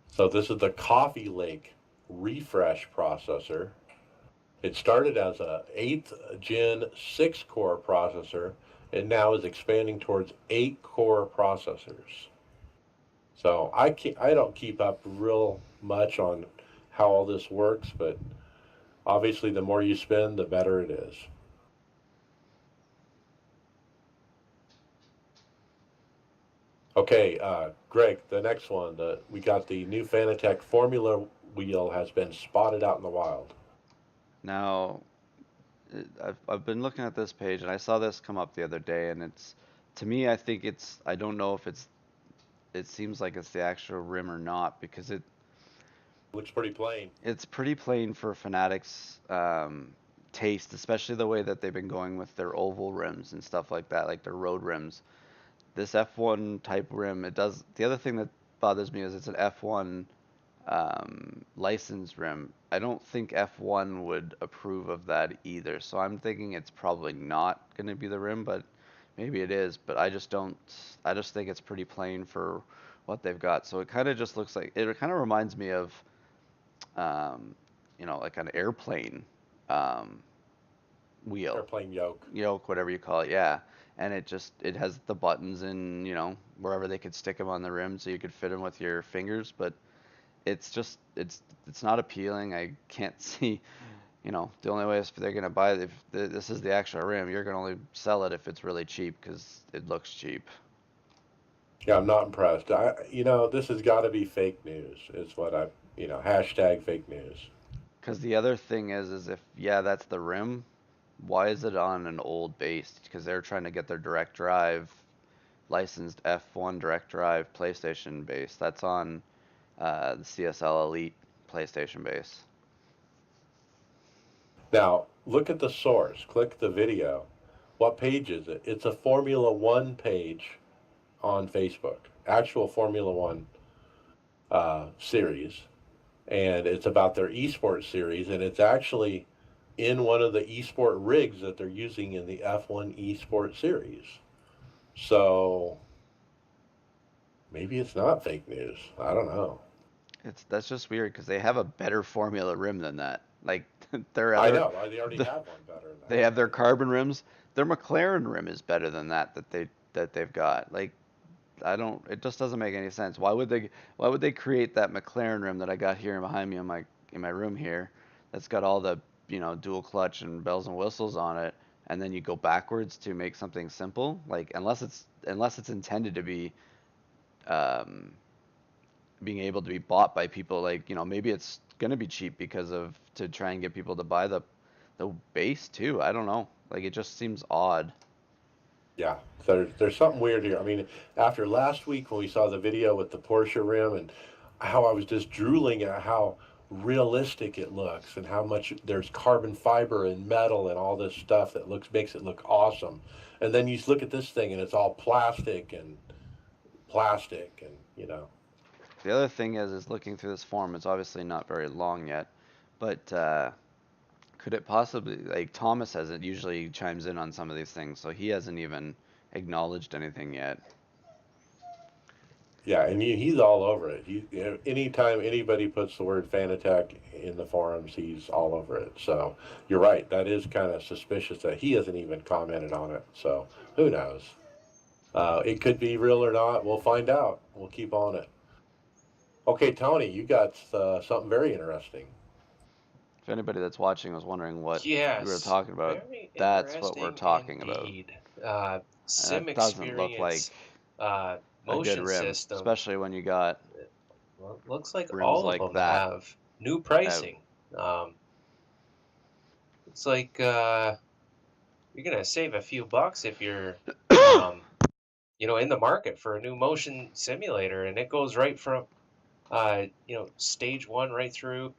So this is the Coffee Lake refresh processor. It started as a 8th gen 6-core processor, and now is expanding towards 8-core processors. So I don't keep up real much on how all this works, but obviously the more you spend, the better it is. Okay, Greg, the next one, we got the new Fanatec Formula wheel has been spotted out in the wild. Now, I've been looking at this page and I saw this come up the other day, and to me, I don't know if it seems like it's the actual rim or not, because it looks pretty plain. It's pretty plain for Fanatics taste, especially the way that they've been going with their oval rims and stuff like that, like their road rims. This F1 type rim, the other thing that bothers me is it's an F1 licensed rim. I don't think F1 would approve of that either, so I'm thinking it's probably not going to be the rim, but maybe it is. But I just think it's pretty plain for what they've got. So it kind of just looks like, it kind of reminds me of like an airplane wheel. Airplane yoke. Yoke, whatever you call it, yeah. And it has the buttons and, wherever they could stick them on the rim so you could fit them with your fingers, but it's not appealing. I can't see, the only way is if they're going to buy it, if this is the actual rim, you're going to only sell it if it's really cheap because it looks cheap. Yeah, I'm not impressed. This has got to be fake news, is what hashtag fake news. Because the other thing is if, that's the rim, why is it on an old base? Because they're trying to get their direct drive, licensed F1 direct drive PlayStation base. That's on the CSL Elite PlayStation base. Now, look at the source. Click the video. What page is it? It's a Formula One page on Facebook. Actual Formula One series. And it's about their esports series, and it's actually in one of the esport rigs that they're using in the F1 esport series. So maybe it's not fake news. I don't know. That's just weird because they have a better Formula rim than that. Like I know. They already have one better than that. They have their carbon rims. Their McLaren rim is better than that they've got. Like, I don't. It just doesn't make any sense. Why would they create that McLaren rim that I got here behind me in my room here? That's got all the dual clutch and bells and whistles on it, and then you go backwards to make something simple. Like unless it's intended to be um, being able to be bought by people. Like maybe it's gonna be cheap because of to try and get people to buy the base too. I don't know. Like it just seems odd. Yeah, there's something weird here. I mean, after last week when we saw the video with the Porsche rim and how I was just drooling at how realistic it looks and how much there's carbon fiber and metal and all this stuff that makes it look awesome. And then you look at this thing and it's all plastic and The other thing is looking through this form. It's obviously not very long yet, but could it possibly like Thomas hasn't usually chimes in on some of these things, so he hasn't even acknowledged anything yet. yeah, and he's all over it. Anytime anybody puts the word Fanatec in the forums, he's all over it. So you're right. That is kind of suspicious that he hasn't even commented on it. So who knows? It could be real or not. We'll find out. We'll keep on it. Okay, Tony, you got something very interesting. If anybody that's watching was wondering what we were Yes, talking about, very that's what we're interesting talking about. indeed. And Sim that doesn't look like experience, uh, a good motion rim, system. especially when you got Well, looks like rims all of like them that. have new pricing. It's like you're gonna save a few bucks if you're, in the market for a new motion simulator, and it goes right from, stage one right through,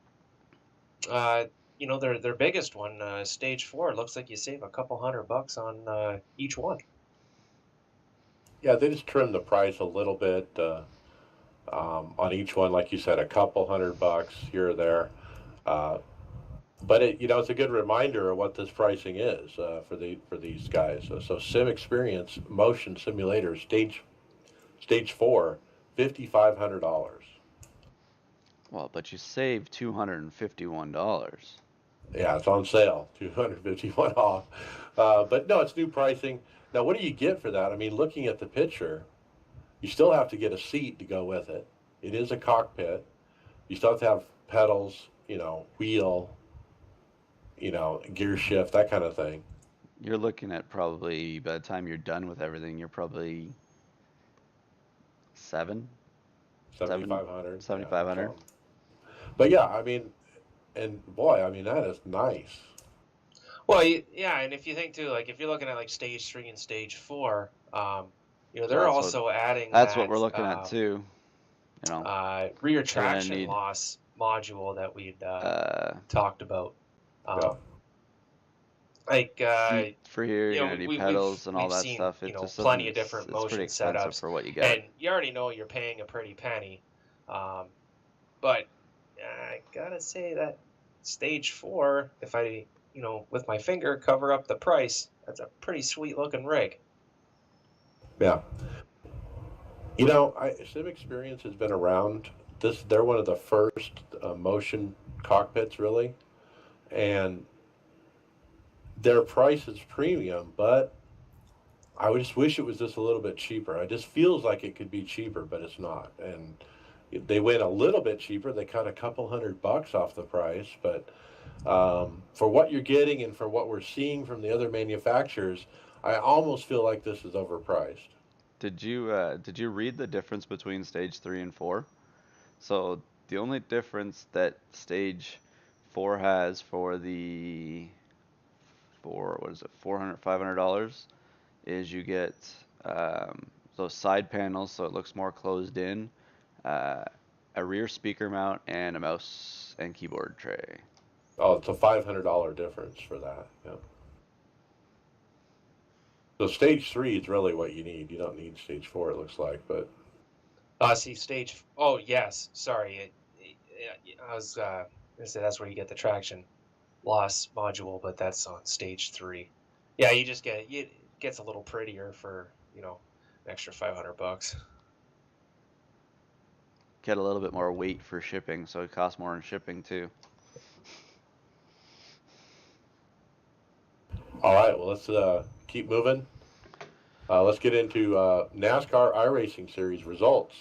their biggest one, stage four. It looks like you save a couple $100 on each one. Yeah, they just trimmed the price a little bit on each one, like you said, a couple $100 here or there. Uh, but it's a good reminder of what this pricing is for these guys. So Sim Experience Motion Simulator Stage 4, $5,500. Well, but you save $251. Yeah, it's on sale, 251 off. But no, it's new pricing. Now, what do you get for that? I mean, looking at the picture, you still have to get a seat to go with it. It is a cockpit. You still have to have pedals, wheel, gear shift, that kind of thing. You're looking at probably by the time you're done with everything, you're probably seven, seven, 7,500. Yeah, seventy-five no hundred. problem. But yeah, I mean, and boy, I mean, that is nice. Well, yeah, and if you think too, like if you're looking at like stage three and stage four, So they're also adding that's what that we're looking at too. rear So we're gonna traction need loss module that we'd uh, talked about. Yeah. Like seat for here. You're gonna need we've pedals and all that seen stuff. It just plenty doesn't. of different It's pretty motion expensive setups, for what you get. and you already know you're paying a pretty penny. But I gotta say that stage four, if I with my finger cover up the price, that's a pretty sweet looking rig. Yeah. Sim Experience has been around. They're one of the first motion cockpits, really, and their price is premium, but I would just wish it was just a little bit cheaper. It just feels like it could be cheaper, but it's not. And they went a little bit cheaper. They cut a couple $100 off the price, but for what you're getting and for what we're seeing from the other manufacturers, I almost feel like this is overpriced. Did you read the difference between stage 3 and 4? So the only difference that stage 4 has for what is it, 400, $500 is you get those side panels, so it looks more closed in, uh, a rear speaker mount, and a mouse and keyboard tray. Oh, it's a $500 difference for that. Yeah. So stage 3 is really what you need. You don't need stage 4, it looks like, but See stage. Oh yes, sorry. I was gonna say that's where you get the traction loss module, but that's on stage three. Yeah, it gets a little prettier for an extra $500. Get a little bit more weight for shipping, so it costs more in shipping too. all right. Well, let's keep moving. Let's get into NASCAR iRacing Series results.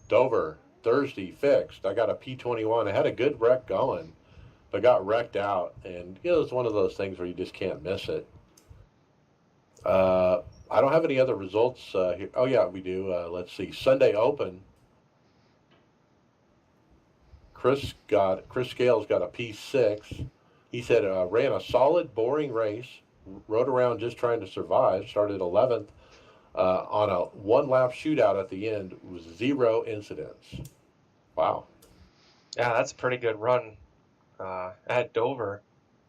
Dover, Thursday, fixed. I got a P21. I had a good wreck going, but got wrecked out. And, it's one of those things where you just can't miss it. I don't have any other results here. Oh, yeah, we do. Let's see. Sunday Open. Chris Scales got a P6. He said ran a solid, boring race, rode around just trying to survive, started 11th on a one-lap shootout at the end with 0 incidents. Wow. Yeah, that's a pretty good run at Dover.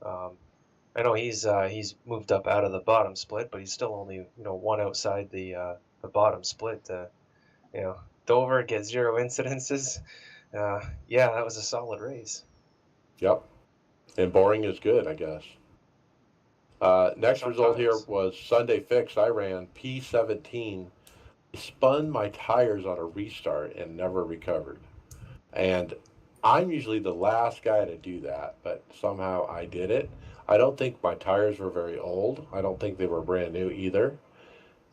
I know he's moved up out of the bottom split, but he's still only one outside the bottom split. Dover gets 0 incidences. Yeah, that was a solid race. Yep. And boring is good, I guess. Next result here was Sunday fixed. I ran P17. Spun my tires on a restart and never recovered. And I'm usually the last guy to do that, but somehow I did it. I don't think my tires were very old. I don't think they were brand new either.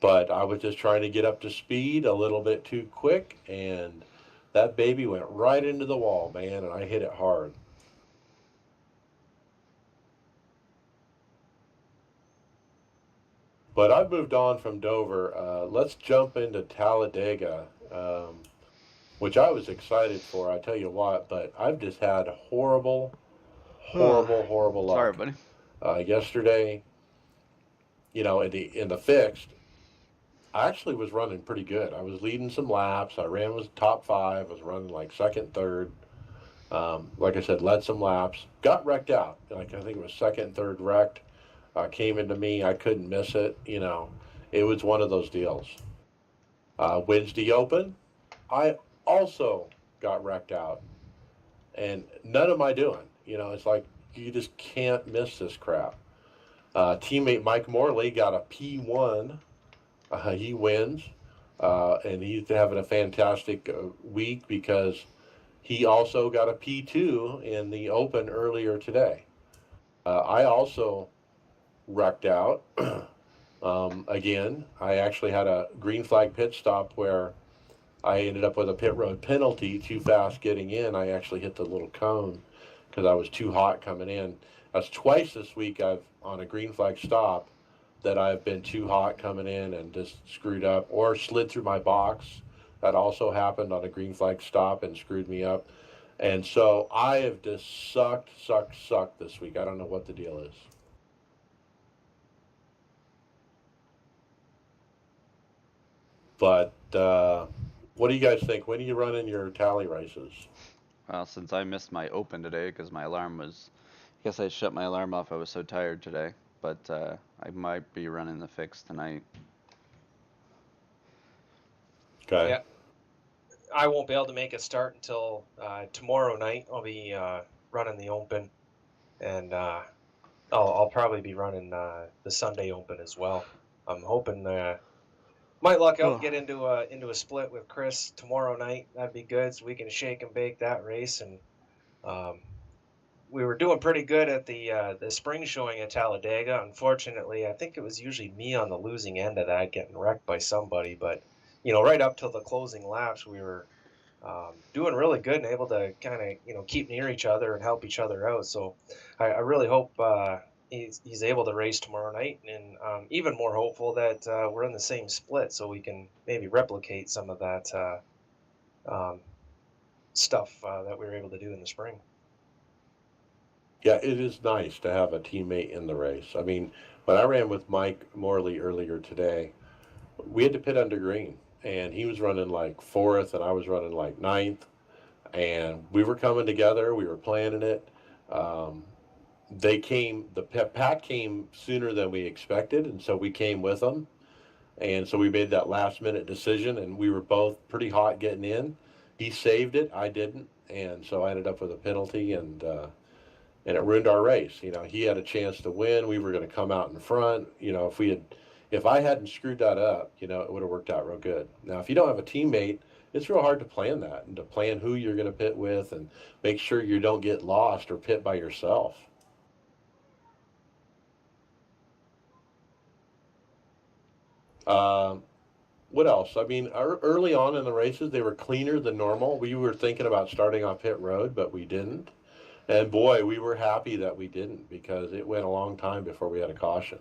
But I was just trying to get up to speed a little bit too quick, and that baby went right into the wall, man, and I hit it hard. But I've moved on from Dover. Let's jump into Talladega, which I was excited for, I tell you what, but I've just had horrible luck. Sorry, buddy. Yesterday, in the fixed, I actually was running pretty good. I was leading some laps. I ran was top 5. I was running like second, third. Like I said, led some laps. Got wrecked out. Like I think it was second, third wrecked. Came into me. I couldn't miss it. It was one of those deals. Wednesday Open, I also got wrecked out. And none of my doing. It's like you just can't miss this crap. Teammate Mike Morley got a P1. He wins. And he's having a fantastic week because he also got a P2 in the Open earlier today. I also wrecked out. Again, I actually had a green flag pit stop where I ended up with a pit road penalty, too fast getting in. I actually hit the little cone because I was too hot coming in. That's twice this week on a green flag stop that I've been too hot coming in and just screwed up or slid through my box. That also happened on a green flag stop and screwed me up. And so I have just sucked this week. I don't know what the deal is. But what do you guys think? When are you running your tally races? Well, since I missed my open today because my alarm was, I guess I shut my alarm off. I was so tired today, but I might be running the fix tonight. Okay. Yeah, I won't be able to make a start until tomorrow night. I'll be running the Open, and I'll probably be running the Sunday Open as well. I'm hoping might luck out and get into a split with Chris tomorrow night. That'd be good, so we can shake and bake that race. And we were doing pretty good at the spring showing at Talladega. Unfortunately, I think it was usually me on the losing end of that, getting wrecked by somebody. But right up till the closing laps, we were doing really good and able to kind of keep near each other and help each other out. So I really hope he's able to race tomorrow night, and even more hopeful that we're in the same split so we can maybe replicate some of that stuff that we were able to do in the spring. Yeah, it is nice to have a teammate in the race. I mean, when I ran with Mike Morley earlier today, we had to pit under green, and he was running like 4th, and I was running like 9th, and we were coming together. We were planning it. The pack came sooner than we expected, and so we came with them. And so we made that last minute decision, and we were both pretty hot getting in. He saved it, I didn't, and so I ended up with a penalty, and it ruined our race. He had a chance to win. We were going to come out in front. If I hadn't screwed that up, it would have worked out real good. Now, if you don't have a teammate, it's real hard to plan that and to plan who you're going to pit with and make sure you don't get lost or pit by yourself. Um, what else? I mean, early on in the races, they were cleaner than normal. We were thinking about starting on pit road, but we didn't. And boy, we were happy that we didn't because it went a long time before we had a caution.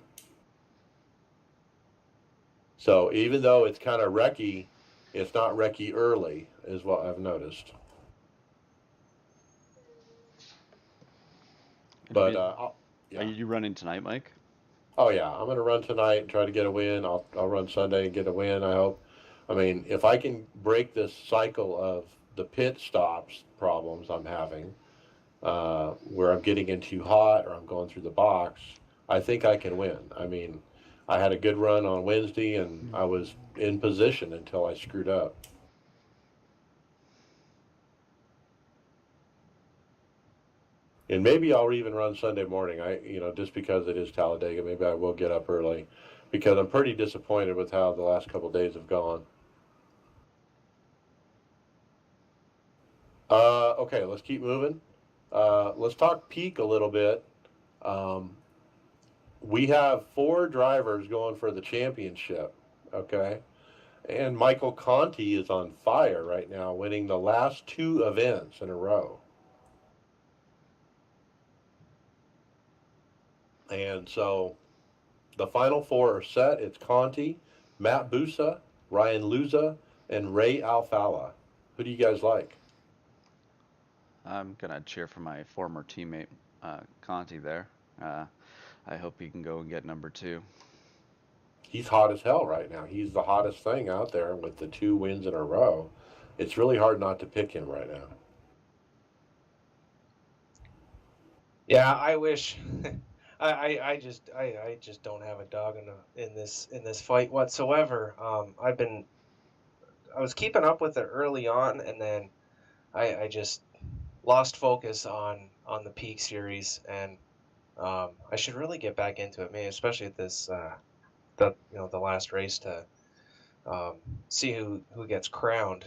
So even though it's kind of wrecky, it's not wrecky early, is what I've noticed. But Are you running tonight, Mike? Oh yeah, I'm gonna run tonight and try to get a win. I'll run Sunday and get a win. I hope. I mean, if I can break this cycle of the pit stops problems I'm having, where I'm getting in too hot or I'm going through the box, I think I can win. I mean, I had a good run on Wednesday and I was in position until I screwed up. And maybe I'll even run Sunday morning. Just because it is Talladega, maybe I will get up early because I'm pretty disappointed with how the last couple of days have gone. Okay, let's keep moving. Let's talk peak a little bit. We have 4 drivers going for the championship, okay? And Michael Conti is on fire right now, winning the last 2 events in a row. And so the final 4 are set. It's Conti, Matt Busa, Ryan Luza, and Ray Alfala. Who do you guys like? I'm gonna cheer for my former teammate, Conti there. I hope he can go and get number 2. He's hot as hell right now. He's the hottest thing out there with the 2 wins in a row. It's really hard not to pick him right now. Yeah, I wish. I just don't have a dog in this fight whatsoever. I was keeping up with it early on, and then I just lost focus on the Peak series, and I should really get back into it, maybe especially at this the last race to see who gets crowned.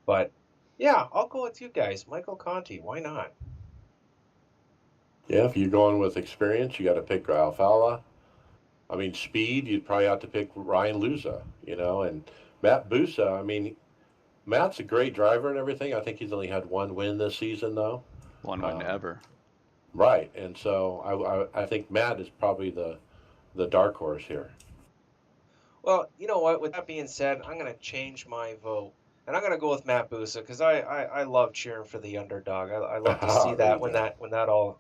But yeah, I'll go with you guys, Michael Conti. Why not? Yeah, if you're going with experience, you got to pick Alfala. I mean, speed, you'd probably have to pick Ryan Luza, and Matt Busa. I mean, Matt's a great driver and everything. I think he's only had 1 win this season, though. 1 win ever. Right, and so I think Matt is probably the dark horse here. Well, you know what? With that being said, I'm going to change my vote. And I'm going to go with Matt Busa because I love cheering for the underdog. I love to see that when that all,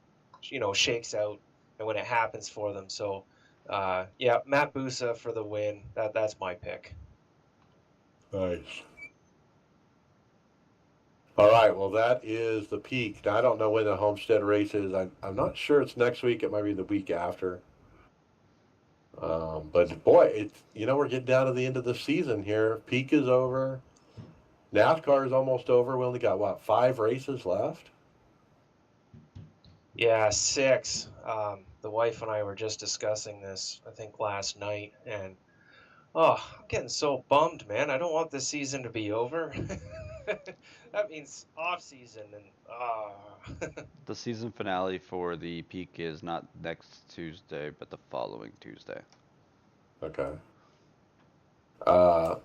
shakes out and when it happens for them. So, yeah, Matt Busa for the win. That's my pick. Nice. All right, well, that is the Peak. Now, I don't know when the Homestead race is. I'm not sure it's next week. It might be the week after. But boy, we're getting down to the end of the season here. Peak is over. NASCAR is almost over. We only got 5 races left? Yeah, 6. The wife and I were just discussing this, I think, last night, and I'm getting so bummed, man. I don't want this season to be over. That means off season and The season finale for the Peak is not next Tuesday, but the following Tuesday. Okay. And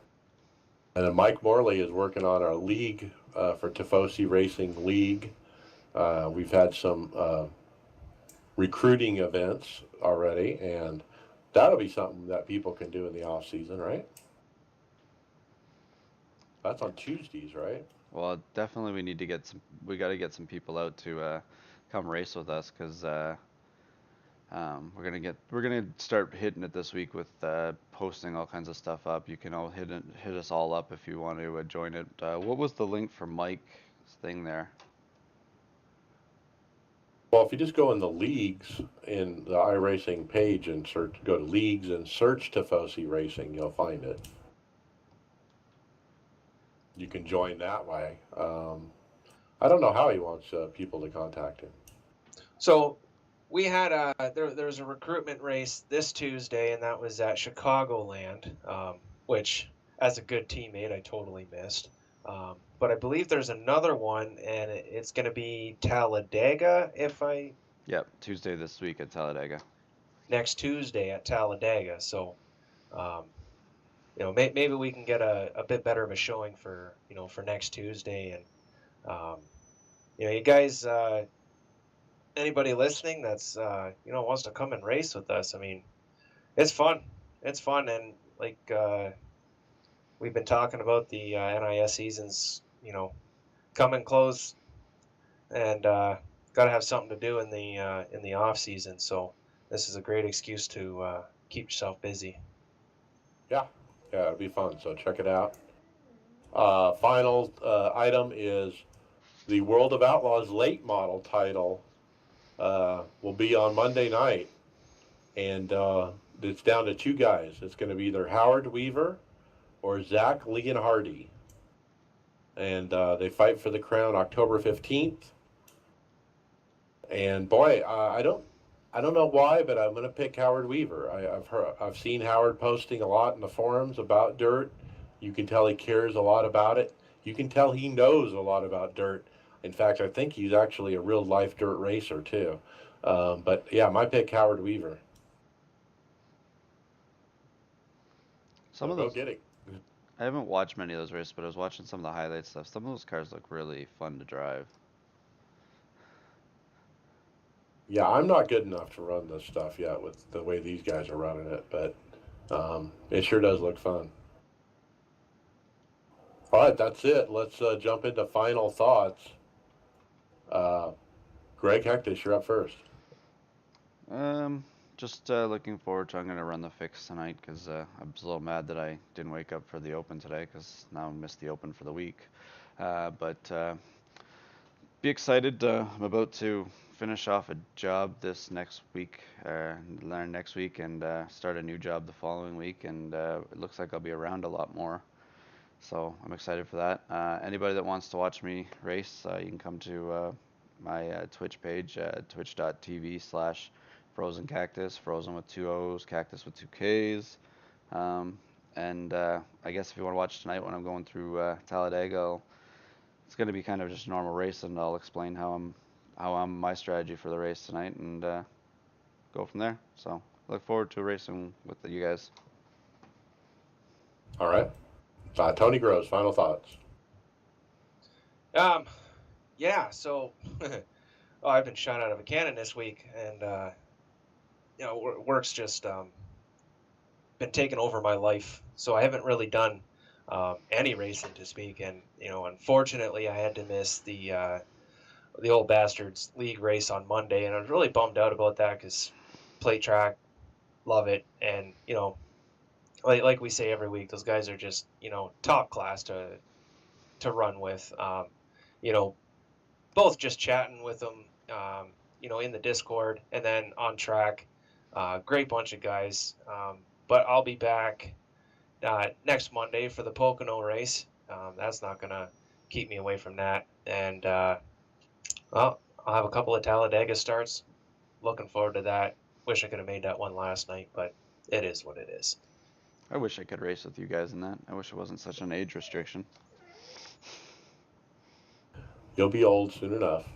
then Mike Morley is working on our league for Tifosi Racing League. We've had some recruiting events already, and that'll be something that people can do in the off season, right? That's on Tuesdays, right? Well, definitely we got to get some people out to come race with us because we're gonna start hitting it this week with posting all kinds of stuff up. You can all hit us all up if you want to join it. What was the link for Mike's thing there? Well, if you just go in the leagues in the iRacing page and go to leagues and search Tifosi Racing, you'll find it. You can join that way. I don't know how he wants people to contact him. So we had there was a recruitment race this Tuesday, and that was at Chicagoland, which, as a good teammate, I totally missed. But I believe there's another one, and it's going to be Talladega. Yep, Tuesday this week at Talladega. Next Tuesday at Talladega. So um, maybe we can get a bit better of a showing for for next Tuesday. And you guys, anybody listening that's wants to come and race with us, I mean, it's fun. It's fun, and like we've been talking about the NIS seasons, coming close, and got to have something to do in the off season. So this is a great excuse to keep yourself busy. Yeah, yeah, it'll be fun. So check it out. Final item is the World of Outlaws late model title will be on Monday night, and it's down to two guys. It's going to be either Howard Weaver or Zach Leonhardy, and they fight for the crown October 15th. And boy, I don't know why, but I'm going to pick Howard Weaver. I've seen Howard posting a lot in the forums about dirt. You can tell he cares a lot about it. You can tell he knows a lot about dirt. In fact, I think he's actually a real life dirt racer too. But yeah, my pick, Howard Weaver. Some So of go those, get it. I haven't watched many of those races, but I was watching some of the highlight stuff. Some of those cars look really fun to drive. Yeah, I'm not good enough to run this stuff yet with the way these guys are running it, but it sure does look fun. All right, that's it. Let's jump into final thoughts. Uh, Greg Hectus, you're up first. Um, just looking forward to. I'm gonna run the fix tonight because I'm a little mad that I didn't wake up for the open today because now I missed the open for the week. But be excited. I'm about to finish off a job this next week, learn next week, and start a new job the following week. And it looks like I'll be around a lot more. So I'm excited for that. Anybody that wants to watch me race, you can come to my Twitch page, twitch.tv/frozen cactus, frozen with two O's, cactus with two K's. Um, and I guess if you want to watch tonight when I'm going through Talladega, it's going to be kind of just a normal race, and I'll explain how I'm my strategy for the race tonight, and go from there. So look forward to racing with you guys. All right. Tony Gross, final thoughts. Yeah. So, oh, I've been shot out of a cannon this week, and work's just been taking over my life. So I haven't really done any racing to speak, and unfortunately, I had to miss the old bastards league race on Monday, and I was really bummed out about that because plate track, love it, and like we say every week, those guys are just top class to run with. You know, both just chatting with them, in the Discord and then on track. Great bunch of guys. But I'll be back next Monday for the Pocono race. That's not going to keep me away from that. And, well, I'll have a couple of Talladega starts. Looking forward to that. Wish I could have made that one last night, but it is what it is. I wish I could race with you guys in that. I wish it wasn't such an age restriction. You'll be old soon enough.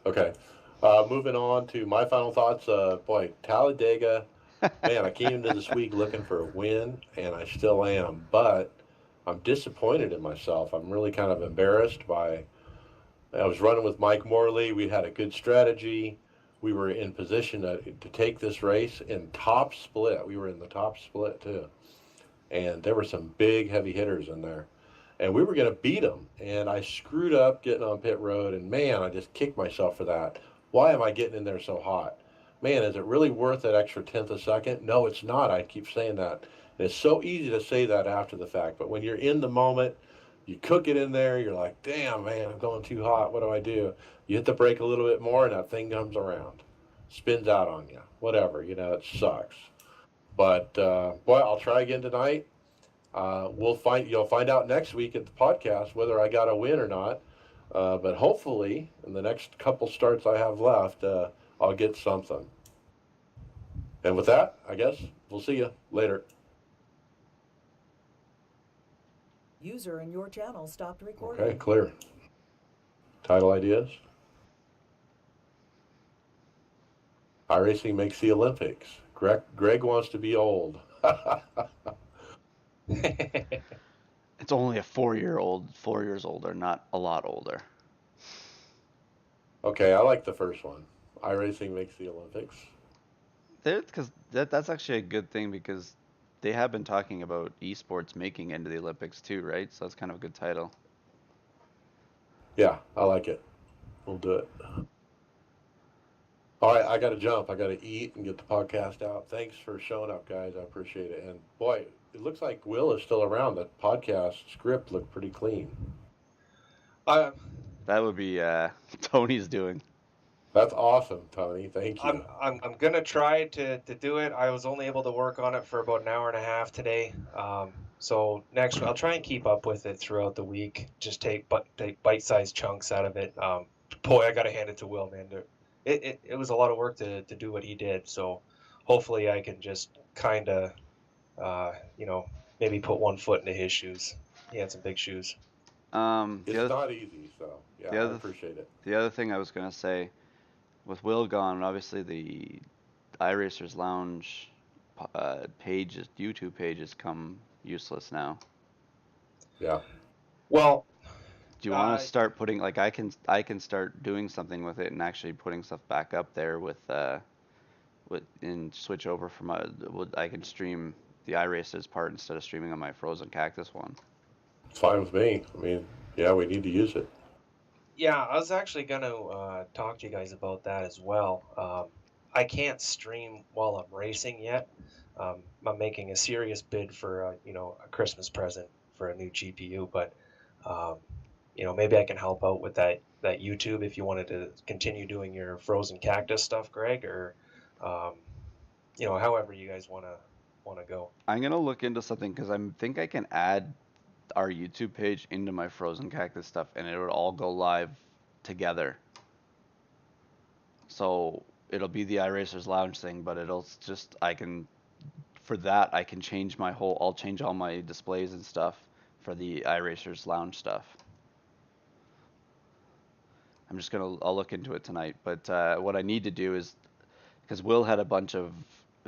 Okay. Moving on to my final thoughts. Boy, Talladega, man, I came into this week looking for a win, and I still am. But I'm disappointed in myself. I'm really kind of embarrassed by. I was running with Mike Morley. We had a good strategy. We were in position to take this race in top split. We were in the top split, too. And there were some big heavy hitters in there. And we were going to beat them. And I screwed up getting on pit road. And man, I just kicked myself for that. Why am I getting in there so hot? Man, is it really worth that extra tenth a second? No, it's not. I keep saying that. And it's so easy to say that after the fact. But when you're in the moment, you cook it in there. You're like, damn, man, I'm going too hot. What do I do? You hit the brake a little bit more, and that thing comes around, spins out on you. Whatever, it sucks. But boy, I'll try again tonight. You'll find out next week at the podcast whether I got a win or not. But hopefully, in the next couple starts I have left, I'll get something. And with that, I guess we'll see you later. User in your channel stopped recording. Okay, clear. Title ideas. iRacing makes the Olympics. Greg wants to be old. It's only a 4 year old, 4 years older, not a lot older. Okay, I like the first one. iRacing makes the Olympics. Because that's actually a good thing because they have been talking about esports making it into the Olympics too, right? So that's kind of a good title. Yeah, I like it. We'll do it. All right, I got to jump. I got to eat and get the podcast out. Thanks for showing up, guys. I appreciate it. And boy, it looks like Will is still around. The podcast script looked pretty clean. I'm That would be Tony's doing. That's awesome, Tony. Thank you. I'm gonna try to do it. I was only able to work on it for about an hour and a half today. So next I'll try and keep up with it throughout the week. Just take bite-sized chunks out of it. Boy, I gotta hand it to Will, man. It was a lot of work to do what he did. So hopefully I can just kind of maybe put one foot into his shoes. He had some big shoes. The It's other not easy, so yeah, the I other appreciate it. the other thing I was gonna say, with Will gone, obviously the iRacers Lounge YouTube page has come useless now. Yeah. Well, Do you want to start putting like I can start doing something with it and actually putting stuff back up there with and switch over from I can stream the iRacers part instead of streaming on my Frozen Cactus one. It's fine with me. I mean, yeah, we need to use it. yeah, I was actually gonna talk to you guys about that as well. I can't stream while I'm racing yet. I'm making a serious bid for a Christmas present for a new GPU, but um, maybe I can help out with that YouTube if you wanted to continue doing your frozen cactus stuff, Greg, or um, however you guys wanna go. I'm gonna look into something because I think I can add our YouTube page into my Frozen Cactus stuff and it would all go live together. So it'll be the iRacers Lounge thing, but it'll just for that I can change I'll change all my displays and stuff for the iRacers Lounge stuff. I'll look into it tonight. But what I need to do is, because Will had a bunch of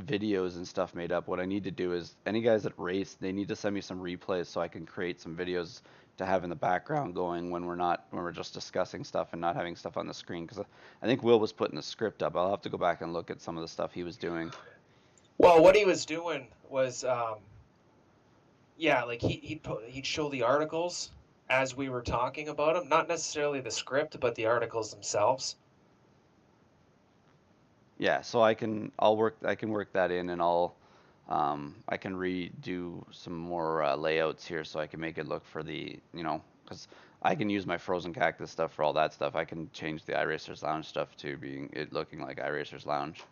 videos and stuff made up, what I need to do is any guys that race, they need to send me some replays so I can create some videos to have in the background going when we're just discussing stuff and not having stuff on the screen. Because I think Will was putting the script up. I'll have to go back and look at some of the stuff he was doing. Well, what he was doing was yeah, like he'd show the articles as we were talking about them, not necessarily the script, but the articles themselves. Yeah, so I can work that in and I can redo some more layouts here so I can make it look for because I can use my Frozen Cactus stuff for all that stuff. I can change the iRacers Lounge stuff to being it looking like iRacers Lounge.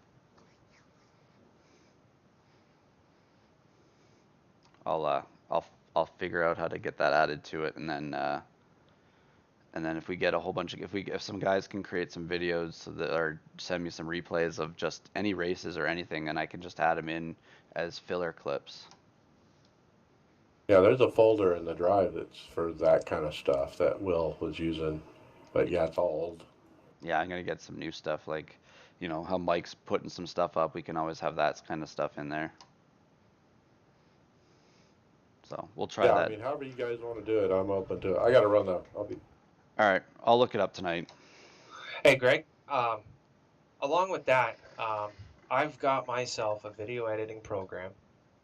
I'll figure out how to get that added to it and then if we get a whole bunch of if some guys can create some videos or send me some replays of just any races or anything, and I can just add them in as filler clips. Yeah, there's a folder in the drive that's for that kind of stuff that Will was using. But yeah, it's all old. Yeah, I'm gonna get some new stuff like, how Mike's putting some stuff up. We can always have that kind of stuff in there. So we'll try Yeah, that. I mean, however you guys want to do it, I'm open to it. I got to run though. All right, I'll look it up tonight. Hey, Greg. Along with that, I've got myself a video editing program.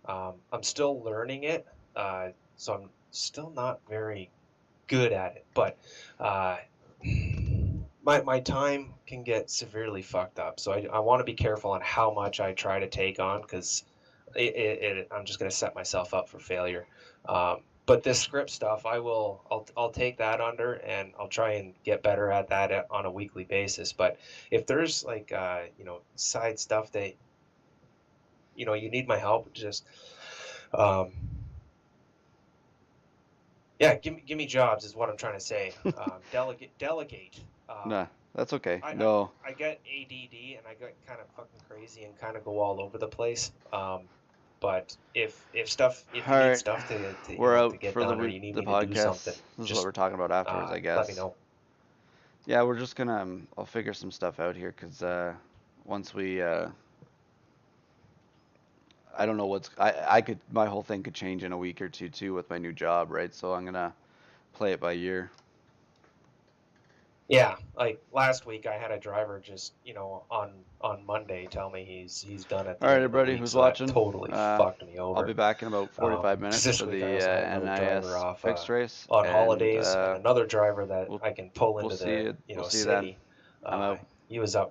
I'm still learning it, so I'm still not very good at it. But uh, my time can get severely fucked up, so I want to be careful on how much I try to take on because I'm just going to set myself up for failure. But this script stuff, I'll take that under and I'll try and get better at that on a weekly basis. But if there's like side stuff that you need my help, just um, yeah, give me jobs is what I'm trying to say. Delegate. Nah, that's okay. I, I No, I get ADD and I get kind of fucking crazy and kind of go all over the place. But if you all need right. stuff to We're to out get for done or you need the me to do podcast. something, This is what just we're talking about afterwards, I let me guess. know. Yeah, we're just gonna I'll figure some stuff out here because once we I don't know my whole thing could change in a week or two too with my new job, right? So I'm gonna play it by ear. Yeah, like last week I had a driver just, on Monday tell me he's done at the All right, end of the everybody week, who's so that watching, totally fucked me I'll be over. back in about 45 'Cause minutes this for week I the also had another driver NIS off fixed race, on and holidays and another driver that we'll I can pull we'll into see the you we'll see you then. city. I'm out. He was up